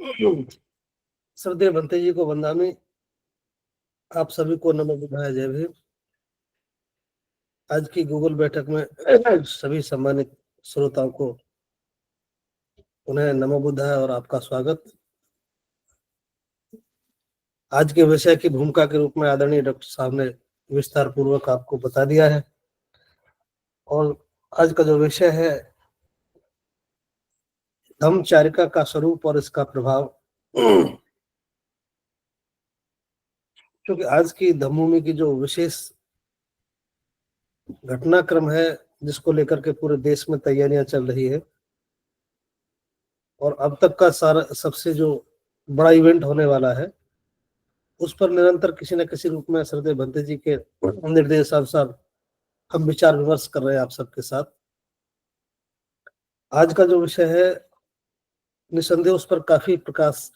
श्रद्धेय भंते जी को वंदनामि। आप सभी को नमो बुद्धाय जय भीम। आज की गूगल बैठक में सभी सम्मानित श्रोताओं को उन्हें नमो बुद्धाय और आपका स्वागत। आज के विषय की भूमिका के रूप में आदरणीय डॉक्टर साहब ने विस्तार पूर्वक आपको बता दिया है। और आज का जो विषय है धम्मचारिका का स्वरूप और इसका प्रभाव, क्योंकि आज की धम्मभूमि की जो विशेष घटनाक्रम है जिसको लेकर के पूरे देश में तैयारियां चल रही है और अब तक का सारा सबसे जो बड़ा इवेंट होने वाला है उस पर निरंतर किसी न किसी रूप में श्रद्धेय भंते जी के निर्देशानुसार हम विचार विमर्श कर रहे हैं आप सबके साथ। आज का जो विषय है निसंदेह उस पर काफी प्रकाश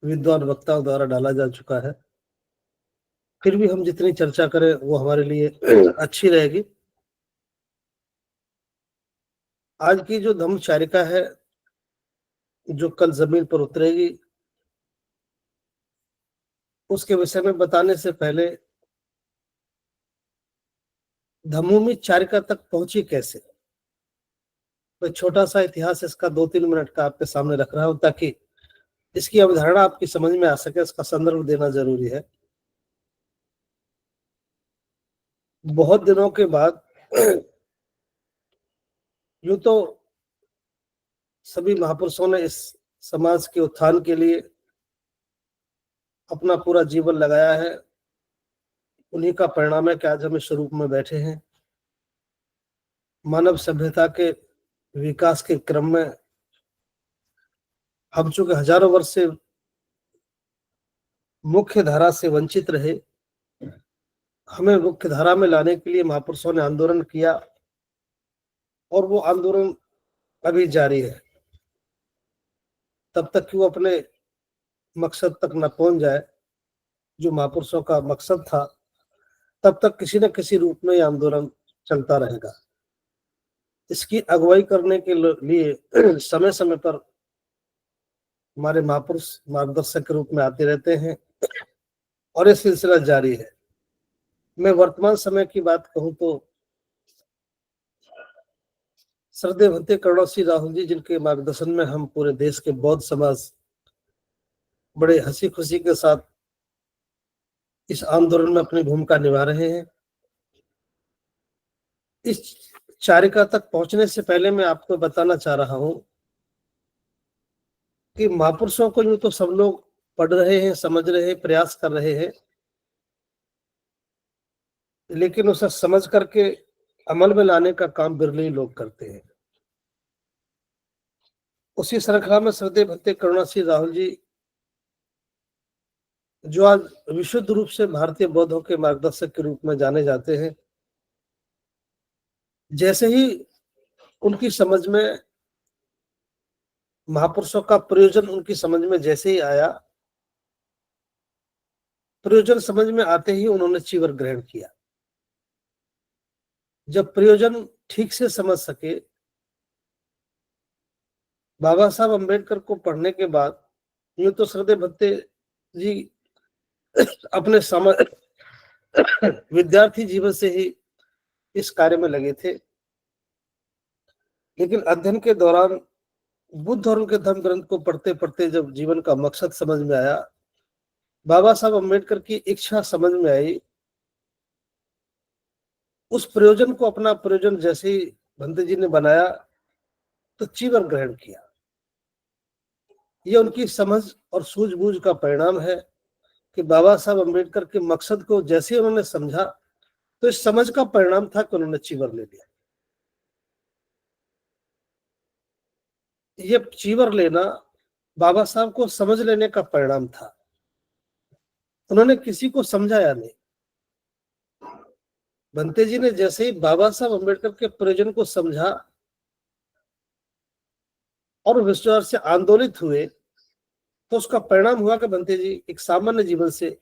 विद्वान वक्ताओं द्वारा डाला जा चुका है, फिर भी हम जितनी चर्चा करें वो हमारे लिए अच्छी रहेगी। आज की जो धम्मचारिका है जो कल जमीन पर उतरेगी उसके विषय में बताने से पहले धम्मभूमि चारिका तक पहुंची कैसे, तो छोटा सा इतिहास इसका 2-3 मिनट का आपके सामने रख रहा हूं ताकि इसकी अवधारणा आपकी समझ में आ सके। इसका संदर्भ देना जरूरी है। बहुत दिनों के बाद यूं तो सभी महापुरुषों ने इस समाज के उत्थान के लिए अपना पूरा जीवन लगाया है। उन्हीं का परिणाम है कि आज हम इस स्वरूप में बैठे हैं। मानव सभ्यता के विकास के क्रम में हम चूंकि हजारों वर्ष से मुख्य धारा से वंचित रहे, हमें मुख्य धारा में लाने के लिए महापुरुषों ने आंदोलन किया और वो आंदोलन अभी जारी है। तब तक कि वो अपने मकसद तक न पहुंच जाए जो महापुरुषों का मकसद था, तब तक किसी न किसी रूप में यह आंदोलन चलता रहेगा। इसकी अगुवाई करने के लिए समय समय पर हमारे महापुरुष मार्गदर्शक के रूप में आते रहते हैं और ये सिलसिला जारी है। मैं वर्तमान समय की बात कहूं तो श्रद्धेय भंते करुणा सिंह राहुल जी, जिनके मार्गदर्शन में हम पूरे देश के बौद्ध समाज बड़े हंसी खुशी के साथ इस आंदोलन में अपनी भूमिका निभा रहे हैं। इस चारिका तक पहुंचने से पहले मैं आपको बताना चाह रहा हूं कि महापुरुषों को यूं तो सब लोग पढ़ रहे हैं, समझ रहे हैं, प्रयास कर रहे हैं, लेकिन उसे समझ करके अमल में लाने का काम बिरले ही लोग करते हैं। उसी श्रृंखला में श्रद्धेय भंते करुणा सिंह राहुल जी, जो आज विशुद्ध रूप से भारतीय बौद्धों के मार्गदर्शक के रूप में जाने जाते हैं, जैसे ही उनकी समझ में महापुरुषों का प्रयोजन उनकी समझ में जैसे ही आया, प्रयोजन समझ में आते ही उन्होंने चीवर ग्रहण किया। जब प्रयोजन ठीक से समझ सके, बाबा साहब अम्बेडकर को पढ़ने के बाद यूं तो श्रद्धेय भंते जी अपने विद्यार्थी जीवन से ही इस कार्य में लगे थे, लेकिन अध्ययन के दौरान बुद्ध और उनके धर्म ग्रंथ को पढ़ते पढ़ते जब जीवन का मकसद समझ में आया, बाबा साहब अम्बेडकर की इच्छा समझ में आई, उस प्रयोजन को अपना प्रयोजन जैसे ही भंते जी ने बनाया तो चीवर ग्रहण किया। यह उनकी समझ और सूझबूझ का परिणाम है कि बाबा साहब अम्बेडकर के मकसद को जैसे उन्होंने समझा तो इस समझ का परिणाम था कि उन्होंने चीवर ले लिया। यह चीवर लेना बाबा साहब को समझ लेने का परिणाम था। उन्होंने किसी को समझाया नहीं। भंते जी ने जैसे ही बाबा साहब अम्बेडकर के प्रयोजन को समझा और विश्वास से आंदोलित हुए, तो उसका परिणाम हुआ कि भंते जी एक सामान्य जीवन से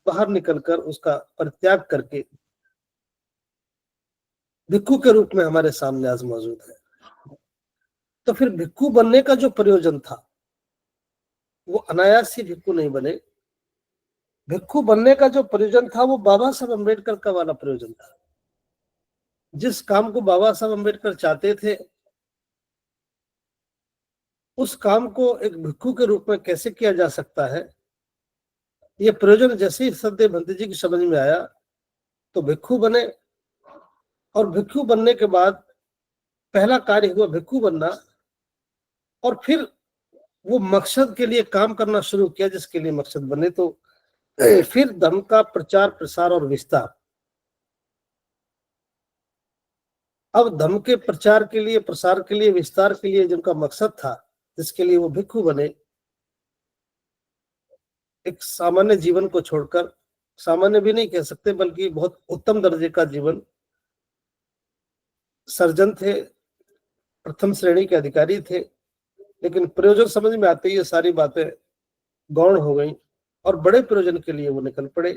बाहर निकलकर उसका परित्याग करके भिक्षु के रूप में हमारे सामने आज मौजूद है। तो फिर भिक्खु बनने का जो प्रयोजन था वो अनायास ही भिक्खु नहीं बने। भिक्खु बनने का जो प्रयोजन था वो बाबा साहब अम्बेडकर का वाला प्रयोजन था। जिस काम को बाबा साहब अम्बेडकर चाहते थे उस काम को एक भिक्खु के रूप में कैसे किया जा सकता है, ये प्रयोजन जैसे ही सत्यदेव भंते जी की समझ में आया तो भिक्खु बने। और भिक्खु बनने के बाद पहला कार्य हुआ भिक्खु बनना, और फिर वो मकसद के लिए काम करना शुरू किया जिसके लिए मकसद बने। तो फिर धर्म का प्रचार प्रसार और विस्तार। अब धर्म के प्रचार के लिए, प्रसार के लिए, विस्तार के लिए जिनका मकसद था, जिसके लिए वो भिक्खु बने, एक सामान्य जीवन को छोड़कर, सामान्य भी नहीं कह सकते बल्कि बहुत उत्तम दर्जे का जीवन, सर्जन थे, प्रथम श्रेणी के अधिकारी थे, लेकिन प्रयोजन समझ में आते ही ये सारी बातें गौण हो गई और बड़े प्रयोजन के लिए वो निकल पड़े।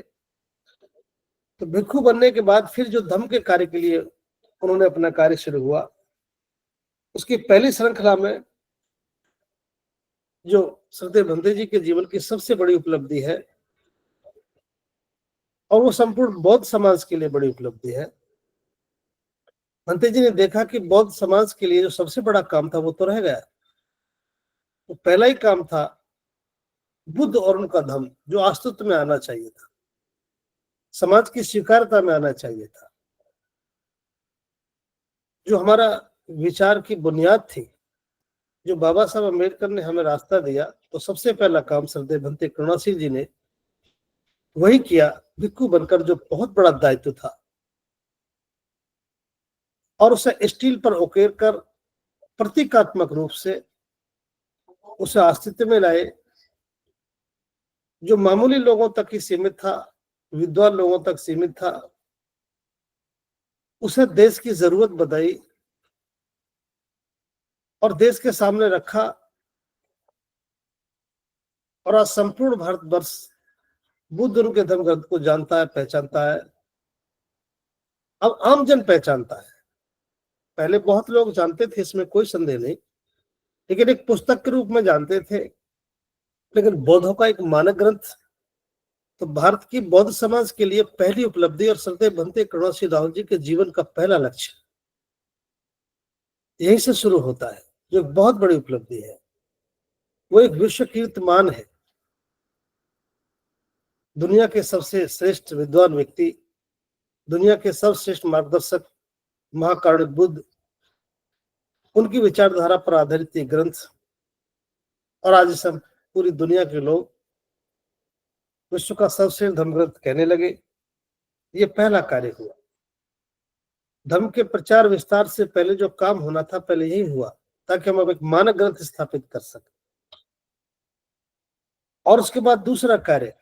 तो भिक्खु बनने के बाद फिर जो धम्म के कार्य के लिए उन्होंने अपना कार्य शुरू हुआ, उसकी पहली श्रृंखला में जो सत्यदेव भंते जी के जीवन की सबसे बड़ी उपलब्धि है, और वो संपूर्ण बौद्ध समाज के लिए बड़ी उपलब्धि है। भंते जी ने देखा कि बौद्ध समाज के लिए जो सबसे बड़ा काम था वो तो रह गया। तो पहला ही काम था बुद्ध और उनका धम्म, जो अस्तित्व में आना चाहिए था, समाज की स्वीकार्यता में आना चाहिए था, जो हमारा विचार की बुनियाद थी, जो बाबा साहब अम्बेडकर ने हमें रास्ता दिया। तो सबसे पहला काम सत्यदेव भंते करुणासिंह जी ने वही किया, भिक्खु बनकर, जो बहुत बड़ा दायित्व था, और उसे स्टील पर उकेर कर प्रतीकात्मक रूप से उसे अस्तित्व में लाए। जो मामूली लोगों तक ही सीमित था, विद्वान लोगों तक सीमित था, उसे देश की जरूरत बताई और देश के सामने रखा। और आज संपूर्ण भारतवर्ष बुद्ध उनके धर्म ग्रंथ को जानता है, पहचानता है। अब आम जन पहचानता है, पहले बहुत लोग जानते थे, इसमें कोई संदेह नहीं, लेकिन एक पुस्तक के रूप में जानते थे। लेकिन बौद्धों का एक मानक ग्रंथ, तो भारत की बौद्ध समाज के लिए पहली उपलब्धि और सत्यदेव भंते करुणासिंह राहुल जी के जीवन का पहला लक्ष्य यहीं से शुरू होता है, जो बहुत बड़ी उपलब्धि है। वो एक विश्व कीर्तिमान है, दुनिया के सबसे श्रेष्ठ विद्वान व्यक्ति, दुनिया के सर्वश्रेष्ठ मार्गदर्शक महाकारुणिक बुद्ध, उनकी विचारधारा पर आधारित ये ग्रंथ, और आज इसे पूरी दुनिया के लोग विश्व का सर्वश्रेष्ठ धर्म ग्रंथ कहने लगे। ये पहला कार्य हुआ। धर्म के प्रचार विस्तार से पहले जो काम होना था, पहले यही हुआ, ताकि हम अब एक मानक ग्रंथ स्थापित कर सकें। और उसके बाद दूसरा कार्य,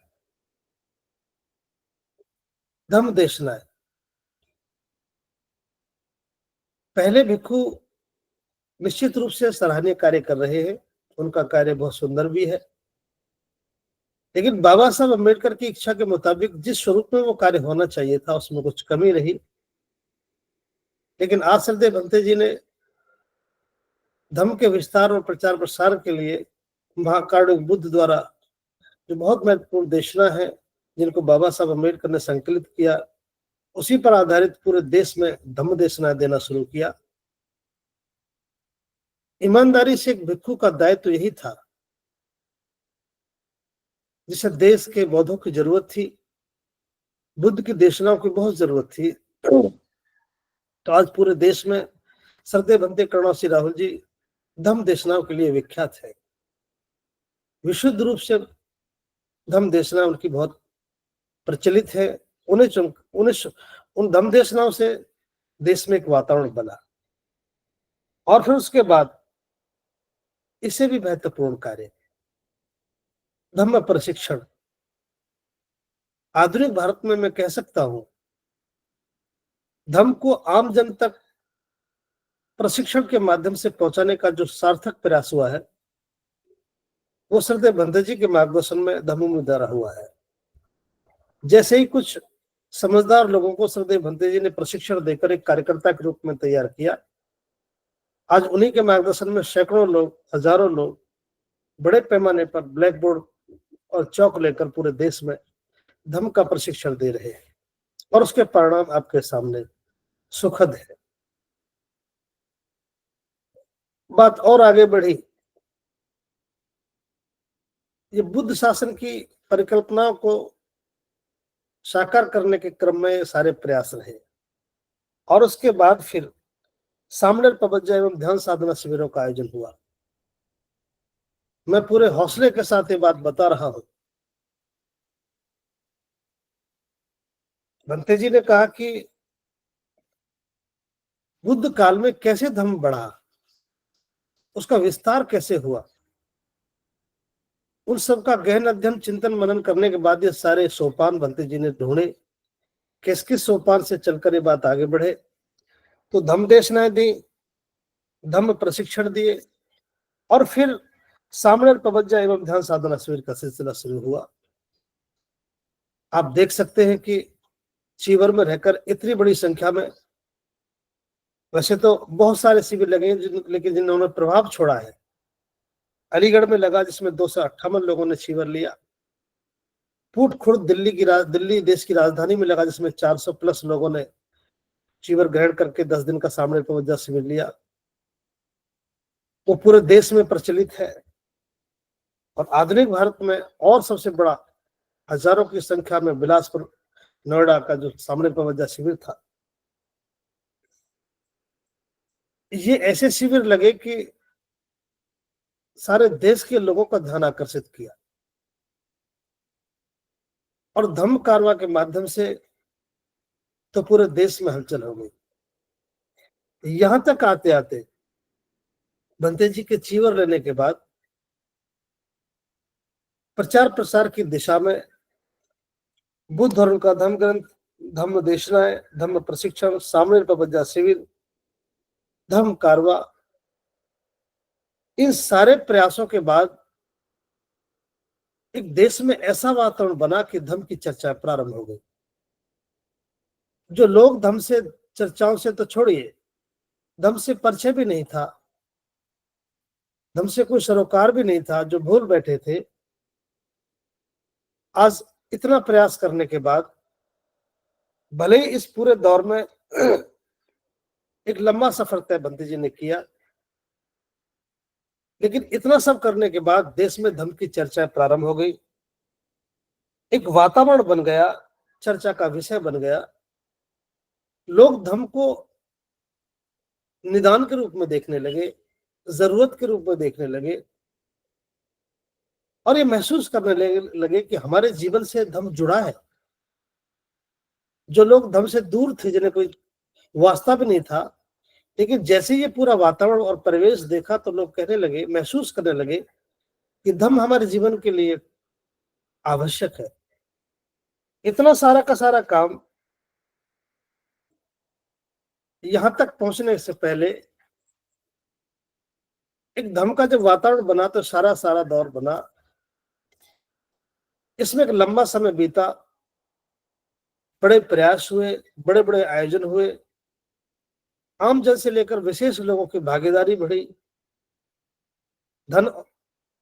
धम्म देशनाएं। पहले भिक्खु निश्चित रूप से सराहनीय कार्य कर रहे हैं, उनका कार्य बहुत सुंदर भी है, लेकिन बाबा साहब अम्बेडकर की इच्छा के मुताबिक जिस स्वरूप में वो कार्य होना चाहिए था उसमें कुछ कमी रही। लेकिन आज सत्यदेव भंते जी ने धर्म के विस्तार और प्रचार प्रसार के लिए महाकारुणिक बुद्ध द्वारा जो बहुत महत्वपूर्ण देशना है, जिनको बाबा साहब अम्बेडकर ने संकलित किया, उसी पर आधारित पूरे देश में धम्म देशना देना शुरू किया। ईमानदारी से एक भिक्खु का दायित्व तो यही था, जिसे देश के बौद्धों की जरूरत थी, बुद्ध की देशनाओं की बहुत जरूरत थी। तो आज पूरे देश में सत्यदेव भंते करुणासिंह राहुल जी धम्म देशनाओं के लिए विख्यात है। विशुद्ध रूप से धम्म देशना उनकी बहुत प्रचलित है। उन धम्म देशनाओं से देश में एक वातावरण बना। और फिर उसके बाद इससे भी महत्वपूर्ण कार्य, धम्म प्रशिक्षण। आधुनिक भारत में मैं कह सकता हूं, धम्म को आम जन तक प्रशिक्षण के माध्यम से पहुंचाने का जो सार्थक प्रयास हुआ है, वो सत्यदेव भंते जी के मार्गदर्शन में धम्म में धरा हुआ है। जैसे ही कुछ समझदार लोगों को सत्यदेव भंते जी ने प्रशिक्षण देकर एक कार्यकर्ता के रूप में तैयार किया, आज उन्हीं के मार्गदर्शन में सैकड़ों लोग, हजारों लोग बड़े पैमाने पर ब्लैक बोर्ड और चौक लेकर पूरे देश में धम्म का प्रशिक्षण दे रहे हैं, और उसके परिणाम आपके सामने सुखद है। बात और आगे बढ़ी, ये बुद्ध शासन की परिकल्पनाओं को साकार करने के क्रम में सारे प्रयास रहे, और उसके बाद फिर सामने प्रवज्जा एवं ध्यान साधना शिविरों का आयोजन हुआ। मैं पूरे हौसले के साथ ये बात बता रहा हूं। भंते जी ने कहा कि बुद्ध काल में कैसे धम्म बढ़ा, उसका विस्तार कैसे हुआ, उन सब का गहन अध्ययन चिंतन मनन करने के बाद ये सारे सोपान भंते जी ने ढूंढे, किस किस सोपान से चलकर ये बात आगे बढ़े। तो धम्म देशनाएं दी, धम्म प्रशिक्षण दिए, और फिर सामने प्रवज्जा एवं ध्यान साधना शिविर का सिलसिला शुरू हुआ। आप देख सकते हैं कि शिविर में रहकर इतनी बड़ी संख्या में, वैसे तो बहुत सारे शिविर लगे हैं लेकिन जिन्होंने प्रभाव छोड़ा है, अलीगढ़ में लगा जिसमें 258 लोगों ने शिविर लिया। फूट खुर्द दिल्ली देश की राजधानी में लगा जिसमें 400 प्लस लोगों ने शिविर ग्रहण करके 10 दिन का सामने प्रवज्जा शिविर लिया। वो पूरे देश में प्रचलित है, और आधुनिक भारत में और सबसे बड़ा हजारों की संख्या में बिलासपुर नोएडा का जो सामने प्रवज्जा शिविर था, ये ऐसे शिविर लगे कि सारे देश के लोगों का ध्यान आकर्षित किया, और धम्म कारवां के माध्यम से तो पूरे देश में हलचल हो गई। यहां तक आते आते भंते जी के चीवर लेने के बाद प्रचार प्रसार की दिशा में बुद्ध और उनका धम्म ग्रंथ, धम्म देशनाएं, धम्म प्रशिक्षण, सामने प्रवज्जा शिविर, धम्म कारवां, इन सारे प्रयासों के बाद एक देश में ऐसा वातावरण बना कि धम्म की चर्चा प्रारंभ हो गई। जो लोग धम्म से चर्चाओं से तो छोड़िए, धम्म से परिचय भी नहीं था, धम्म से कोई सरोकार भी नहीं था, जो भूल बैठे थे, आज इतना प्रयास करने के बाद, भले ही इस पूरे दौर में एक लंबा सफर तय भंते जी ने किया, लेकिन इतना सब करने के बाद देश में धम्म की चर्चा प्रारंभ हो गई, एक वातावरण बन गया, चर्चा का विषय बन गया। लोग धम्म को निदान के रूप में देखने लगे, जरूरत के रूप में देखने लगे, और ये महसूस करने लगे कि हमारे जीवन से धम्म जुड़ा है। जो लोग धम्म से दूर थे, जिन्हें कोई वास्ता भी नहीं था, लेकिन जैसे ये पूरा वातावरण और परिवेश देखा तो लोग कहने लगे, महसूस करने लगे कि धम्म हमारे जीवन के लिए आवश्यक है। इतना सारा का सारा काम यहां तक पहुंचने से पहले एक धम्म का जब वातावरण बना तो सारा सारा दौर बना, इसमें एक लंबा समय बीता, बड़े प्रयास हुए, बड़े बड़े आयोजन हुए, आम जन से लेकर विशेष लोगों की भागीदारी बढ़ी, धन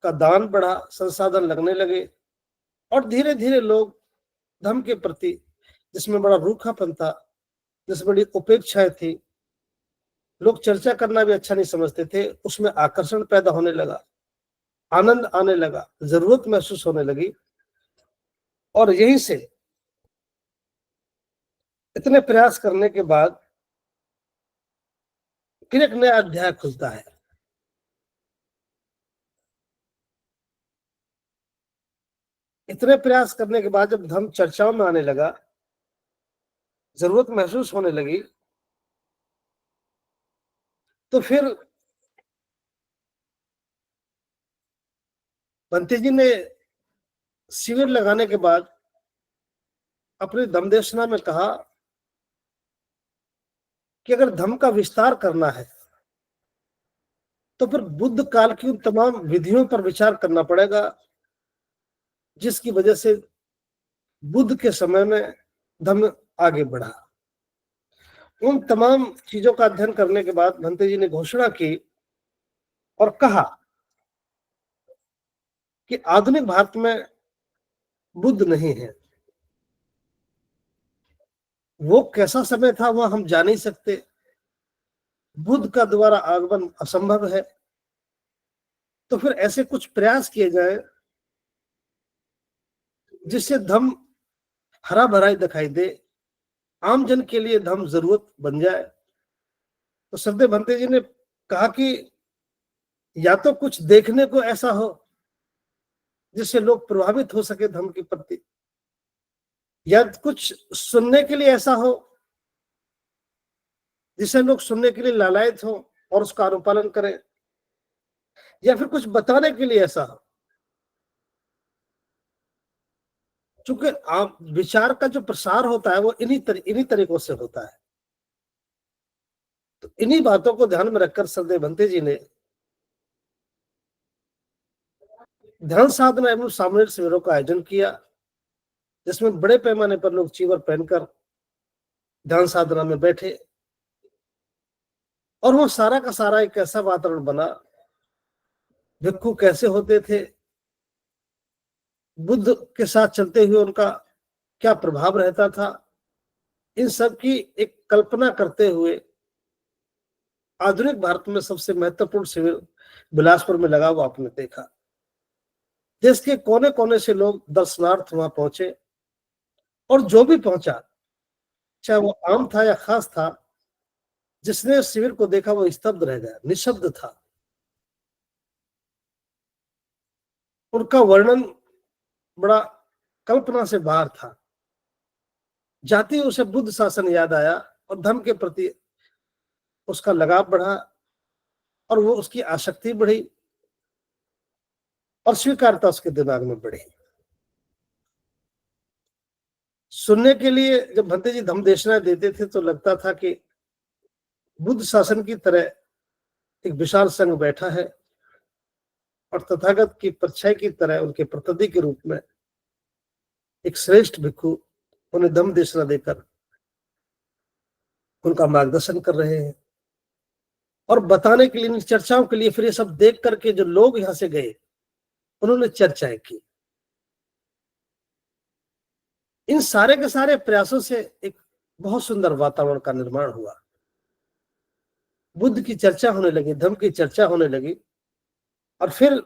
का दान बढ़ा, संसाधन लगने लगे, और धीरे धीरे लोग धम्म के प्रति, जिसमें बड़ा रूखापन था, जिसमें बड़ी उपेक्षाएं थी, लोग चर्चा करना भी अच्छा नहीं समझते थे, उसमें आकर्षण पैदा होने लगा, आनंद आने लगा, जरूरत महसूस होने लगी, और यहीं से इतने प्रयास करने के बाद फिर एक नया अध्याय खुलता है। इतने प्रयास करने के बाद जब धम्म चर्चाओं में आने लगा, जरूरत महसूस होने लगी, तो फिर भंते जी ने शिविर लगाने के बाद अपनी धम्मदेशना में कहा कि अगर धम्म का विस्तार करना है तो फिर बुद्ध काल की उन तमाम विधियों पर विचार करना पड़ेगा, जिसकी वजह से बुद्ध के समय में धम्म आगे बढ़ा। उन तमाम चीजों का अध्ययन करने के बाद भंते जी ने घोषणा की और कहा कि आधुनिक भारत में बुद्ध नहीं है। वो कैसा समय था वह हम जान नहीं सकते, बुद्ध का दोबारा आगमन असंभव है। तो फिर ऐसे कुछ प्रयास किए जाए जिससे धम्म हरा भरा दिखाई दे, आम जन के लिए धम्म जरूरत बन जाए। तो सरदेव भंते जी ने कहा कि या तो कुछ देखने को ऐसा हो जिससे लोग प्रभावित हो सके धम्म के प्रति, या कुछ सुनने के लिए ऐसा हो जिसे लोग सुनने के लिए लालायित हो और उसका अनुपालन करें, या फिर कुछ बताने के लिए ऐसा हो। चूंकि आप विचार का जो प्रसार होता है वो इन्हीं तरीकों से होता है। तो इन्हीं बातों को ध्यान में रखकर सरदेव भंते जी ने ध्यान साधना एवं सामूहिक शिविरों का आयोजन किया, जिसमें बड़े पैमाने पर लोग चीवर पहनकर ध्यान साधना में बैठे। और वो सारा का सारा एक ऐसा वातावरण बना, भिक्खु कैसे होते थे, बुद्ध के साथ चलते हुए उनका क्या प्रभाव रहता था, इन सब की एक कल्पना करते हुए आधुनिक भारत में सबसे महत्वपूर्ण शिविर बिलासपुर में लगा हुआ आपने देखा। देश के कोने कोने से लोग दर्शनार्थ वहां पहुंचे, और जो भी पहुंचा, चाहे वो आम था या खास था, जिसने उस शिविर को देखा वो स्तब्ध रह गया, निशब्द था। उनका वर्णन बड़ा कल्पना से बाहर था। जाति उसे बुद्ध शासन याद आया और धर्म के प्रति उसका लगाव बढ़ा, और वो उसकी आसक्ति बढ़ी और स्वीकारता उसके दिमाग में बढ़ी। सुनने के लिए जब भंते जी धम्म देशना देते थे तो लगता था कि बुद्ध शासन की तरह एक विशाल संघ बैठा है और तथागत की परछाई की तरह उनके प्रतिनिधि के रूप में एक श्रेष्ठ भिक्खु उन्हें धम्म देशना देकर उनका मार्गदर्शन कर रहे हैं। और बताने के लिए, इन चर्चाओं के लिए, फिर ये सब देख करके जो लोग यहां से गए उन्होंने चर्चाएं की। इन सारे के सारे प्रयासों से एक बहुत सुंदर वातावरण का निर्माण हुआ। बुद्ध की चर्चा होने लगी, धम्म की चर्चा होने लगी, और फिर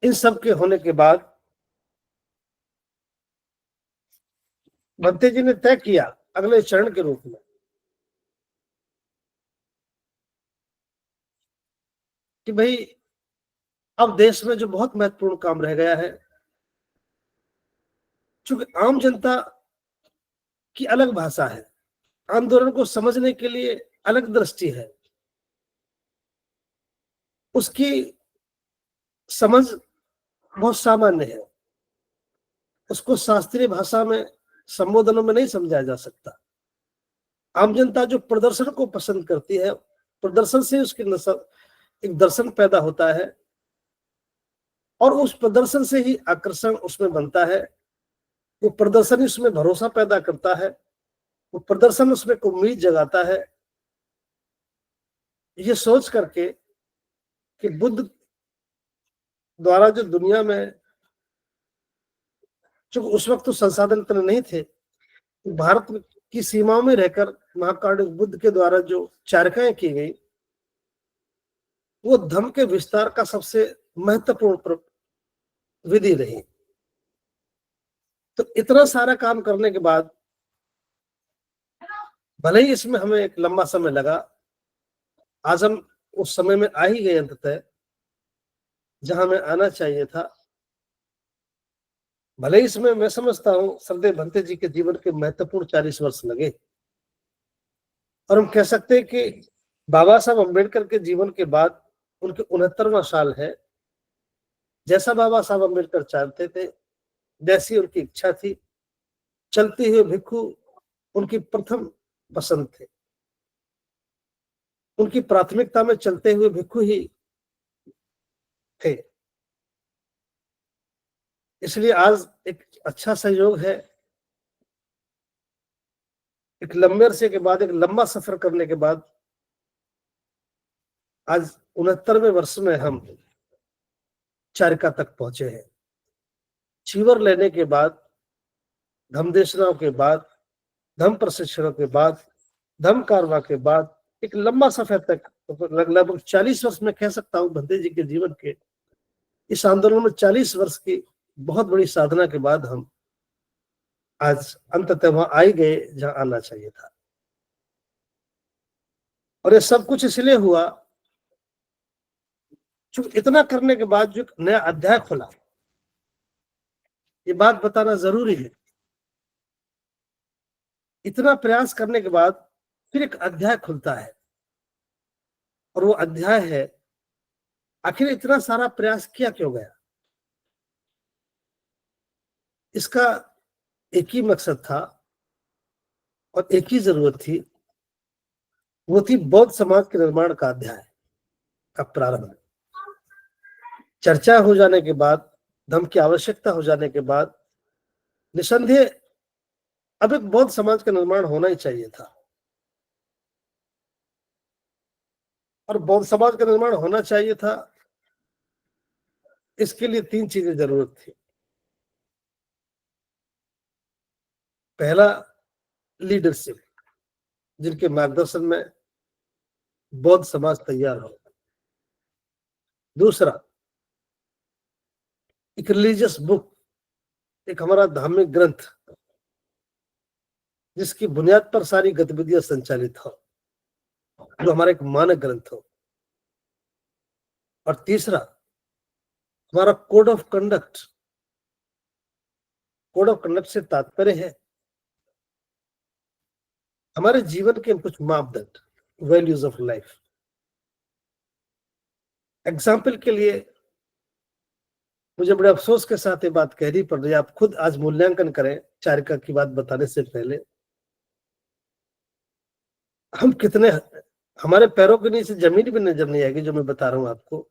इन सब के होने के बाद भंते जी ने तय किया अगले चरण के रूप में कि भाई अब देश में जो बहुत महत्वपूर्ण काम रह गया है, चूंकि आम जनता की अलग भाषा है, आंदोलन को समझने के लिए अलग दृष्टि है, उसकी समझ बहुत सामान्य है, उसको शास्त्रीय भाषा में संबोधनों में नहीं समझाया जा सकता। आम जनता जो प्रदर्शन को पसंद करती है, प्रदर्शन से उसकी नस्ल एक दर्शन पैदा होता है, और उस प्रदर्शन से ही आकर्षण उसमें बनता है। वो प्रदर्शन ही उसमें भरोसा पैदा करता है, वो प्रदर्शन उसमें उम्मीद जगाता है, ये सोच करके कि बुद्ध द्वारा जो दुनिया में, चूंकि उस वक्त तो संसाधन इतने नहीं थे, भारत की सीमाओं में रहकर महाकारुणिक बुद्ध के द्वारा जो चारकाएं की गई वो धर्म के विस्तार का सबसे महत्वपूर्ण विधि रही। तो इतना सारा काम करने के बाद भले ही इसमें हमें एक लंबा समय लगा, आज हम उस समय में आ ही गए अंततः जहां हमें आना चाहिए था। भले ही इसमें मैं समझता हूँ सरदेव भंते जी के जीवन के महत्वपूर्ण 40 वर्ष लगे, और हम कह सकते हैं कि बाबा साहब अम्बेडकर के जीवन के बाद उनके 69वां साल है। जैसा बाबा साहब अम्बेडकर चाहते थे, जैसी उनकी इच्छा थी, चलते हुए भिक्खु उनकी प्रथम पसंद थे। उनकी प्राथमिकता में चलते हुए भिक्खु ही थे। इसलिए आज एक अच्छा संयोग है एक लंबे अरसे के बाद, एक लंबा सफर करने के बाद आज 69वें वर्ष में हम चारिका तक पहुंचे हैं। चीवर लेने के बाद, धम देशनाओं के बाद, धम प्रशिक्षणों के बाद, धम कारवा के बाद एक लंबा सफर तक, लगभग 40 वर्ष में कह सकता हूं भंते जी के जीवन के इस आंदोलन में 40 वर्ष की बहुत बड़ी साधना के बाद हम आज अंततः वहां आ ही गए जहां आना चाहिए था। और ये सब कुछ इसलिए हुआ क्योंकि इतना करने के बाद जो एक नया अध्याय खुला, ये बात बताना जरूरी है। इतना प्रयास करने के बाद फिर एक अध्याय खुलता है, और वो अध्याय है आखिर इतना सारा प्रयास किया क्यों गया। इसका एक ही मकसद था और एक ही जरूरत थी, वो थी बौद्ध समाज के निर्माण का अध्याय का प्रारंभ। चर्चा हो जाने के बाद, धम की आवश्यकता हो जाने के बाद निसंदेह अब एक बौद्ध समाज का निर्माण होना ही चाहिए था। और बौद्ध समाज का निर्माण होना चाहिए था, इसके लिए 3 चीजें जरूरत थी। पहला, लीडरशिप, जिनके मार्गदर्शन में बौद्ध समाज तैयार हो। दूसरा, एक रिलीजियस बुक, एक हमारा धार्मिक ग्रंथ जिसकी बुनियाद पर सारी गतिविधियां संचालित हो, जो हमारा एक मानक ग्रंथ हो। और तीसरा, हमारा code of conduct. Code of conduct से तात्पर्य है हमारे जीवन के कुछ मापदंड, वैल्यूज ऑफ लाइफ। एग्जाम्पल के लिए मुझे बड़े अफसोस के साथ ये बात कहनी पड़ रही है, आप खुद आज मूल्यांकन करें चारिका की बात बताने से पहले। हम कितने, हमारे पैरों के नीचे जमीन भी नजर नहीं आएगी जो मैं बता रहा हूं आपको।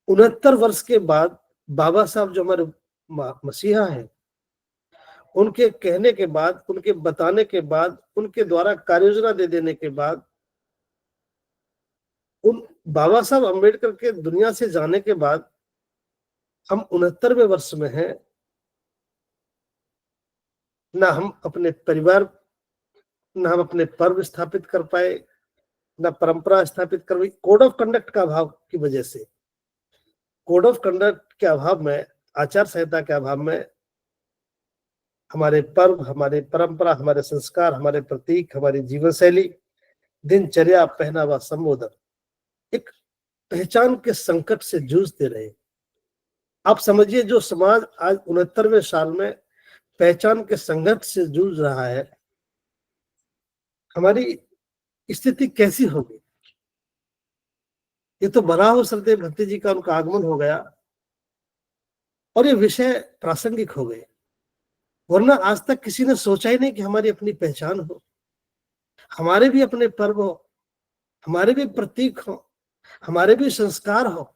69 वर्ष के बाद बाबा साहब जो हमारे मसीहा हैं, उनके कहने के बाद, उनके बताने के बाद, उनके द्वारा कार्ययोजना दे देने के बाद, उन बाबा साहब अम्बेडकर के दुनिया से जाने के बाद हम 69वें वर्ष में हैं। ना हम अपने परिवार, ना हम अपने पर्व स्थापित कर पाए, ना परंपरा स्थापित कर पाई, कोड ऑफ कंडक्ट का अभाव की वजह से। कोड ऑफ कंडक्ट के अभाव में, आचार संहिता के अभाव में हमारे पर्व, हमारे परंपरा, हमारे संस्कार, हमारे प्रतीक, हमारी जीवन शैली, दिनचर्या, पहनावा, संबोधन एक पहचान के संकट से जूझते रहे। आप समझिए, जो समाज आज 69वें साल में पहचान के संघर्ष से जूझ रहा है, हमारी स्थिति कैसी होगी। ये तो भला हो सरदेव भक्ति जी का उनका आगमन हो गया और ये विषय प्रासंगिक हो गए, वरना आज तक किसी ने सोचा ही नहीं कि हमारी अपनी पहचान हो, हमारे भी अपने पर्व हो, हमारे भी प्रतीक हो, हमारे भी संस्कार हो।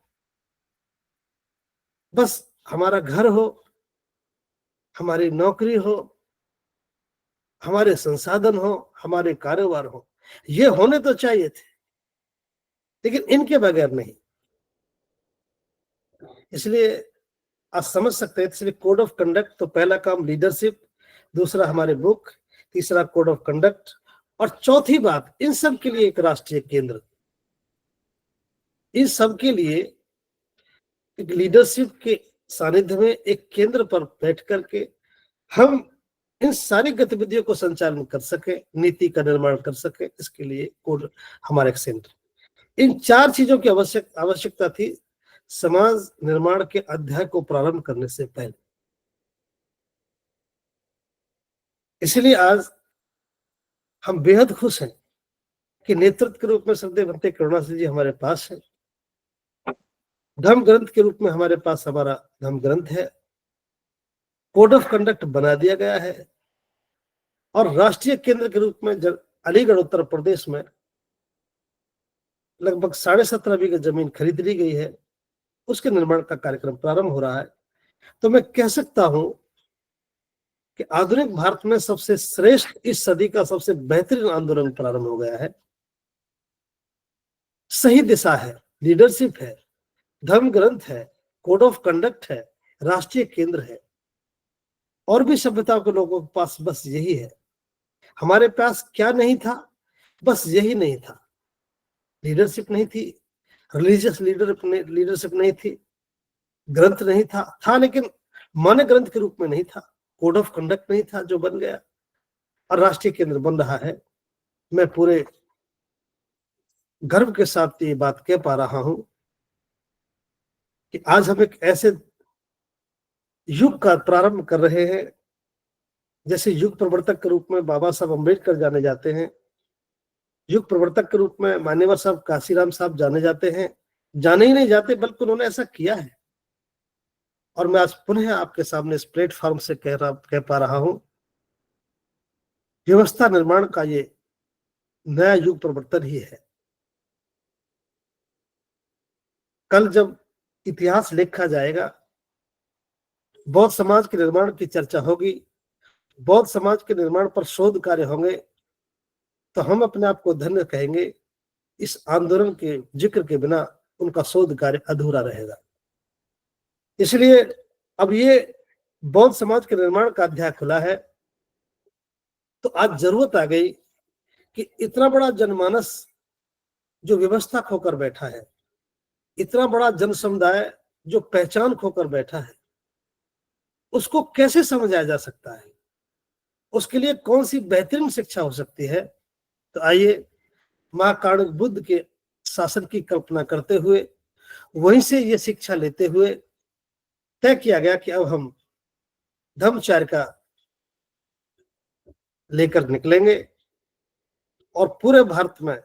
बस हमारा घर हो, हमारी नौकरी हो, हमारे संसाधन हो, हमारे कारोबार हो, ये होने तो चाहिए थे, लेकिन इनके बगैर नहीं। इसलिए आज समझ सकते हैं, इसलिए कोड ऑफ कंडक्ट, तो पहला काम लीडरशिप, दूसरा हमारे बुक, तीसरा कोड ऑफ कंडक्ट, और चौथी बात, इन सब के लिए एक राष्ट्रीय केंद्र। इन सब के लिए एक लीडरशिप के सानिध्य में एक केंद्र पर बैठ करके हम इन सारी गतिविधियों को संचालन कर सके, नीति का निर्माण कर सके, इसके लिए कोड हमारा एक सेंटर। इन 4 चीजों की आवश्यकता थी समाज निर्माण के अध्याय को प्रारंभ करने से पहले। इसलिए आज हम बेहद खुश हैं कि नेतृत्व के रूप में श्रद्धेय भंते करुणासिंह जी हमारे पास है। धम्म ग्रंथ के रूप में हमारे पास हमारा धम्म ग्रंथ है, कोड ऑफ कंडक्ट बना दिया गया है, और राष्ट्रीय केंद्र के रूप में अलीगढ़ उत्तर प्रदेश में लगभग 17.5 बीघा जमीन खरीद ली गई है, उसके निर्माण का कार्यक्रम प्रारंभ हो रहा है। तो मैं कह सकता हूं कि आधुनिक भारत में सबसे श्रेष्ठ, इस सदी का सबसे बेहतरीन आंदोलन प्रारंभ हो गया है। सही दिशा है, लीडरशिप है, धर्म ग्रंथ है, कोड ऑफ कंडक्ट है, राष्ट्रीय केंद्र है, और भी सभ्यताओं के लोगों के पास बस यही है। हमारे पास क्या नहीं था? बस यही नहीं था। लीडरशिप नहीं थी, रिलीजियस लीडरशिप नहीं थी, ग्रंथ नहीं था लेकिन मान्य ग्रंथ के रूप में नहीं था, कोड ऑफ कंडक्ट नहीं था जो बन गया, और राष्ट्रीय केंद्र बन रहा है। मैं पूरे गर्व के साथ ये बात कह पा रहा हूं कि आज हम एक ऐसे युग का प्रारंभ कर रहे हैं, जैसे युग प्रवर्तक के रूप में बाबा साहब अम्बेडकर जाने जाते हैं, युग प्रवर्तक के रूप में मान्यवर साहब काशीराम साहब जाने जाते हैं। जाने ही नहीं जाते, बल्कि उन्होंने ऐसा किया है। और मैं आज पुनः आपके सामने इस प्लेटफॉर्म से कह पा रहा हूं, व्यवस्था निर्माण का ये नया युग प्रवर्तन ही है। कल जब इतिहास लिखा जाएगा, बौद्ध समाज के निर्माण की चर्चा होगी, बौद्ध समाज के निर्माण पर शोध कार्य होंगे, तो हम अपने आप को धन्य कहेंगे। इस आंदोलन के जिक्र के बिना उनका शोध कार्य अधूरा रहेगा। इसलिए अब ये बौद्ध समाज के निर्माण का अध्याय खुला है, तो आज जरूरत आ गई कि इतना बड़ा जनमानस जो व्यवस्था खोकर बैठा है, इतना बड़ा जन समुदाय जो पहचान खोकर बैठा है, उसको कैसे समझाया जा सकता है, उसके लिए कौन सी बेहतरीन शिक्षा हो सकती है। तो आइए महाकारुणिक बुद्ध के शासन की कल्पना करते हुए, वहीं से ये शिक्षा लेते हुए तय किया गया कि अब हम धम्मचर्या का लेकर निकलेंगे, और पूरे भारत में,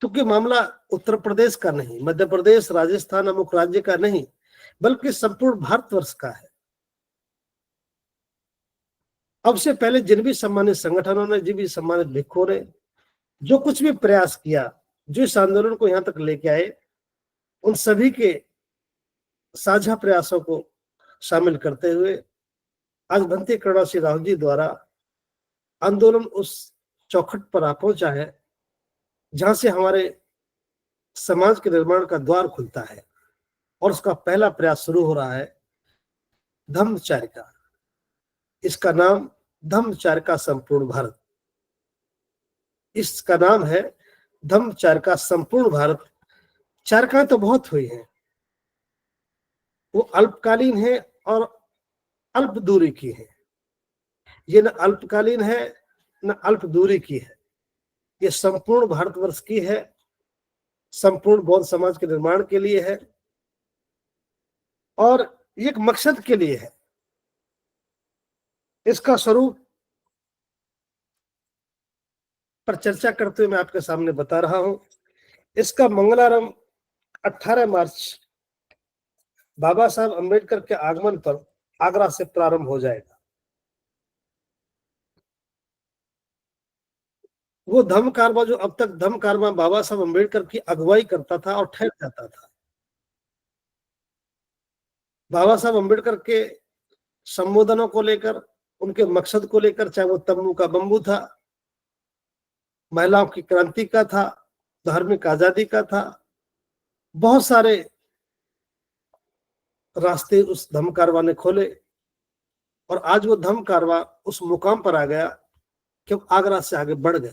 क्योंकि मामला उत्तर प्रदेश का नहीं, मध्य प्रदेश, राजस्थान अमुक राज्य का नहीं, बल्कि संपूर्ण भारतवर्ष का है। अब से पहले जिन भी सम्मानित संगठनों ने, जिन भी सम्मानित भिक्षुओं ने जो कुछ भी प्रयास किया, जो इस आंदोलन को यहां तक लेके आए, उन सभी के साझा प्रयासों को शामिल करते हुए आज भंते करुणा सिंह राव जी द्वारा आंदोलन उस चौखट पर आ पहुंचा है जहां से हमारे समाज के निर्माण का द्वार खुलता है, और उसका पहला प्रयास शुरू हो रहा है धम्मचर्या का। इसका नाम धम्मचर्या का संपूर्ण भारत, इसका नाम है धम्मचर्या का संपूर्ण भारत। चर्चाएं तो बहुत हुई हैं, वो अल्पकालीन है और अल्प दूरी की है। ये न अल्पकालीन है न अल्प दूरी की है, ये संपूर्ण भारतवर्ष की है, संपूर्ण बौद्ध समाज के निर्माण के लिए है, और एक मकसद के लिए है। इसका स्वरूप पर चर्चा करते हुए मैं आपके सामने बता रहा हूं। इसका मंगलारंभ 18 मार्च बाबा साहब अम्बेडकर के आगमन पर आगरा से प्रारंभ हो जाएगा। वो धम्म कारवां जो अब तक धम्म कारवां बाबा साहब अम्बेडकर की अगुवाई करता था और ठहर जाता था, बाबा साहब अम्बेडकर के संबोधनों को लेकर, उनके मकसद को लेकर, चाहे वो तम्बू का बम्बू था, महिलाओं की क्रांति का था, धार्मिक आजादी का था, बहुत सारे रास्ते उस धम्म कारवां ने खोले, और आज वो धम्म कारवां उस मुकाम पर आ गया कि आगरा से आगे बढ़ गया।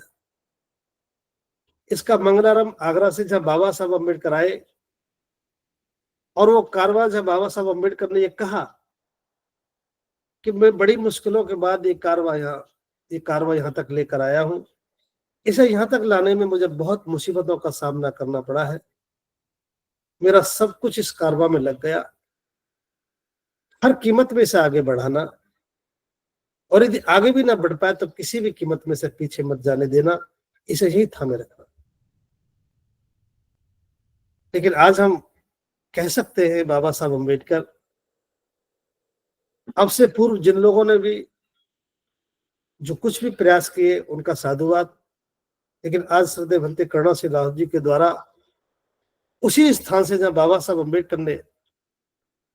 इसका मंगलारंभ आगरा से जब बाबा साहब अम्बेडकर आए, और वो कारवां जब बाबा साहब अम्बेडकर ने ये कहा कि मैं बड़ी मुश्किलों के बाद ये कारवां यहाँ तक लेकर आया हूं, इसे यहाँ तक लाने में मुझे बहुत मुसीबतों का सामना करना पड़ा है, मेरा सब कुछ इस कारवां में लग गया, हर कीमत में इसे आगे बढ़ाना, और यदि आगे भी ना बढ़ पाए तो किसी भी कीमत में से पीछे मत जाने देना, इसे यही थामे रखना। लेकिन आज हम कह सकते हैं बाबा साहब अम्बेडकर, अब से पूर्व जिन लोगों ने भी जो कुछ भी प्रयास किए उनका साधुवाद, लेकिन आज श्रद्धेय भंते करुणा सिंह राव जी के द्वारा उसी स्थान से जहां बाबा साहब अम्बेडकर ने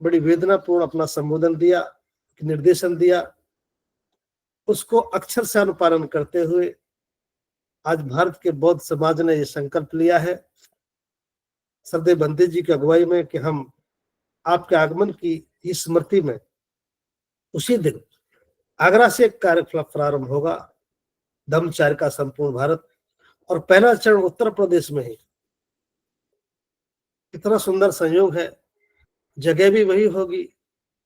बड़ी वेदनापूर्ण अपना संबोधन दिया, निर्देशन दिया, उसको अक्षर से अनुपालन करते हुए आज भारत के बौद्ध समाज ने यह संकल्प लिया है सरदेव बंदी जी की अगुवाई में कि हम आपके आगमन की स्मृति में उसी दिन आगरा से एक कार्यक्रम प्रारंभ होगा, धम्मचर्य का संपूर्ण भारत, और पहला चरण उत्तर प्रदेश में ही। कितना सुंदर संयोग है, जगह भी वही होगी,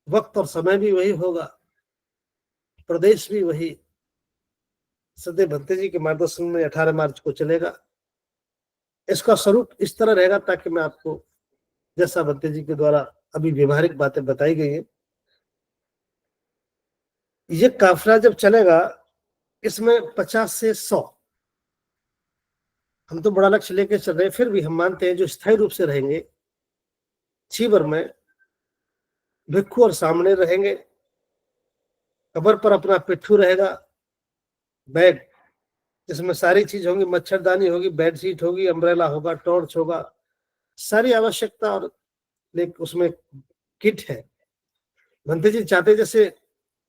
वक्त और समय भी वही होगा, प्रदेश भी वही। सदैव भंते जी के मार्गदर्शन में 18 मार्च को चलेगा। इसका स्वरूप इस तरह रहेगा, ताकि मैं आपको, जैसा भंते जी के द्वारा अभी व्यवहारिक बातें बताई गई है, ये काफिला जब चलेगा इसमें 50 से 100, हम तो बड़ा लक्ष्य लेके चल रहे हैं, फिर भी हम मानते हैं जो स्थायी रूप से रहेंगे छीबर में भिक्खु और सामने रहेंगे, कबर पर अपना पिट्ठू रहेगा, बैग जिसमें सारी चीज होगी, मच्छरदानी होगी, बेडशीट होगी, अम्ब्रेला होगा, टॉर्च होगा, सारी आवश्यकता, और उसमें किट है। भंते जी चाहते जैसे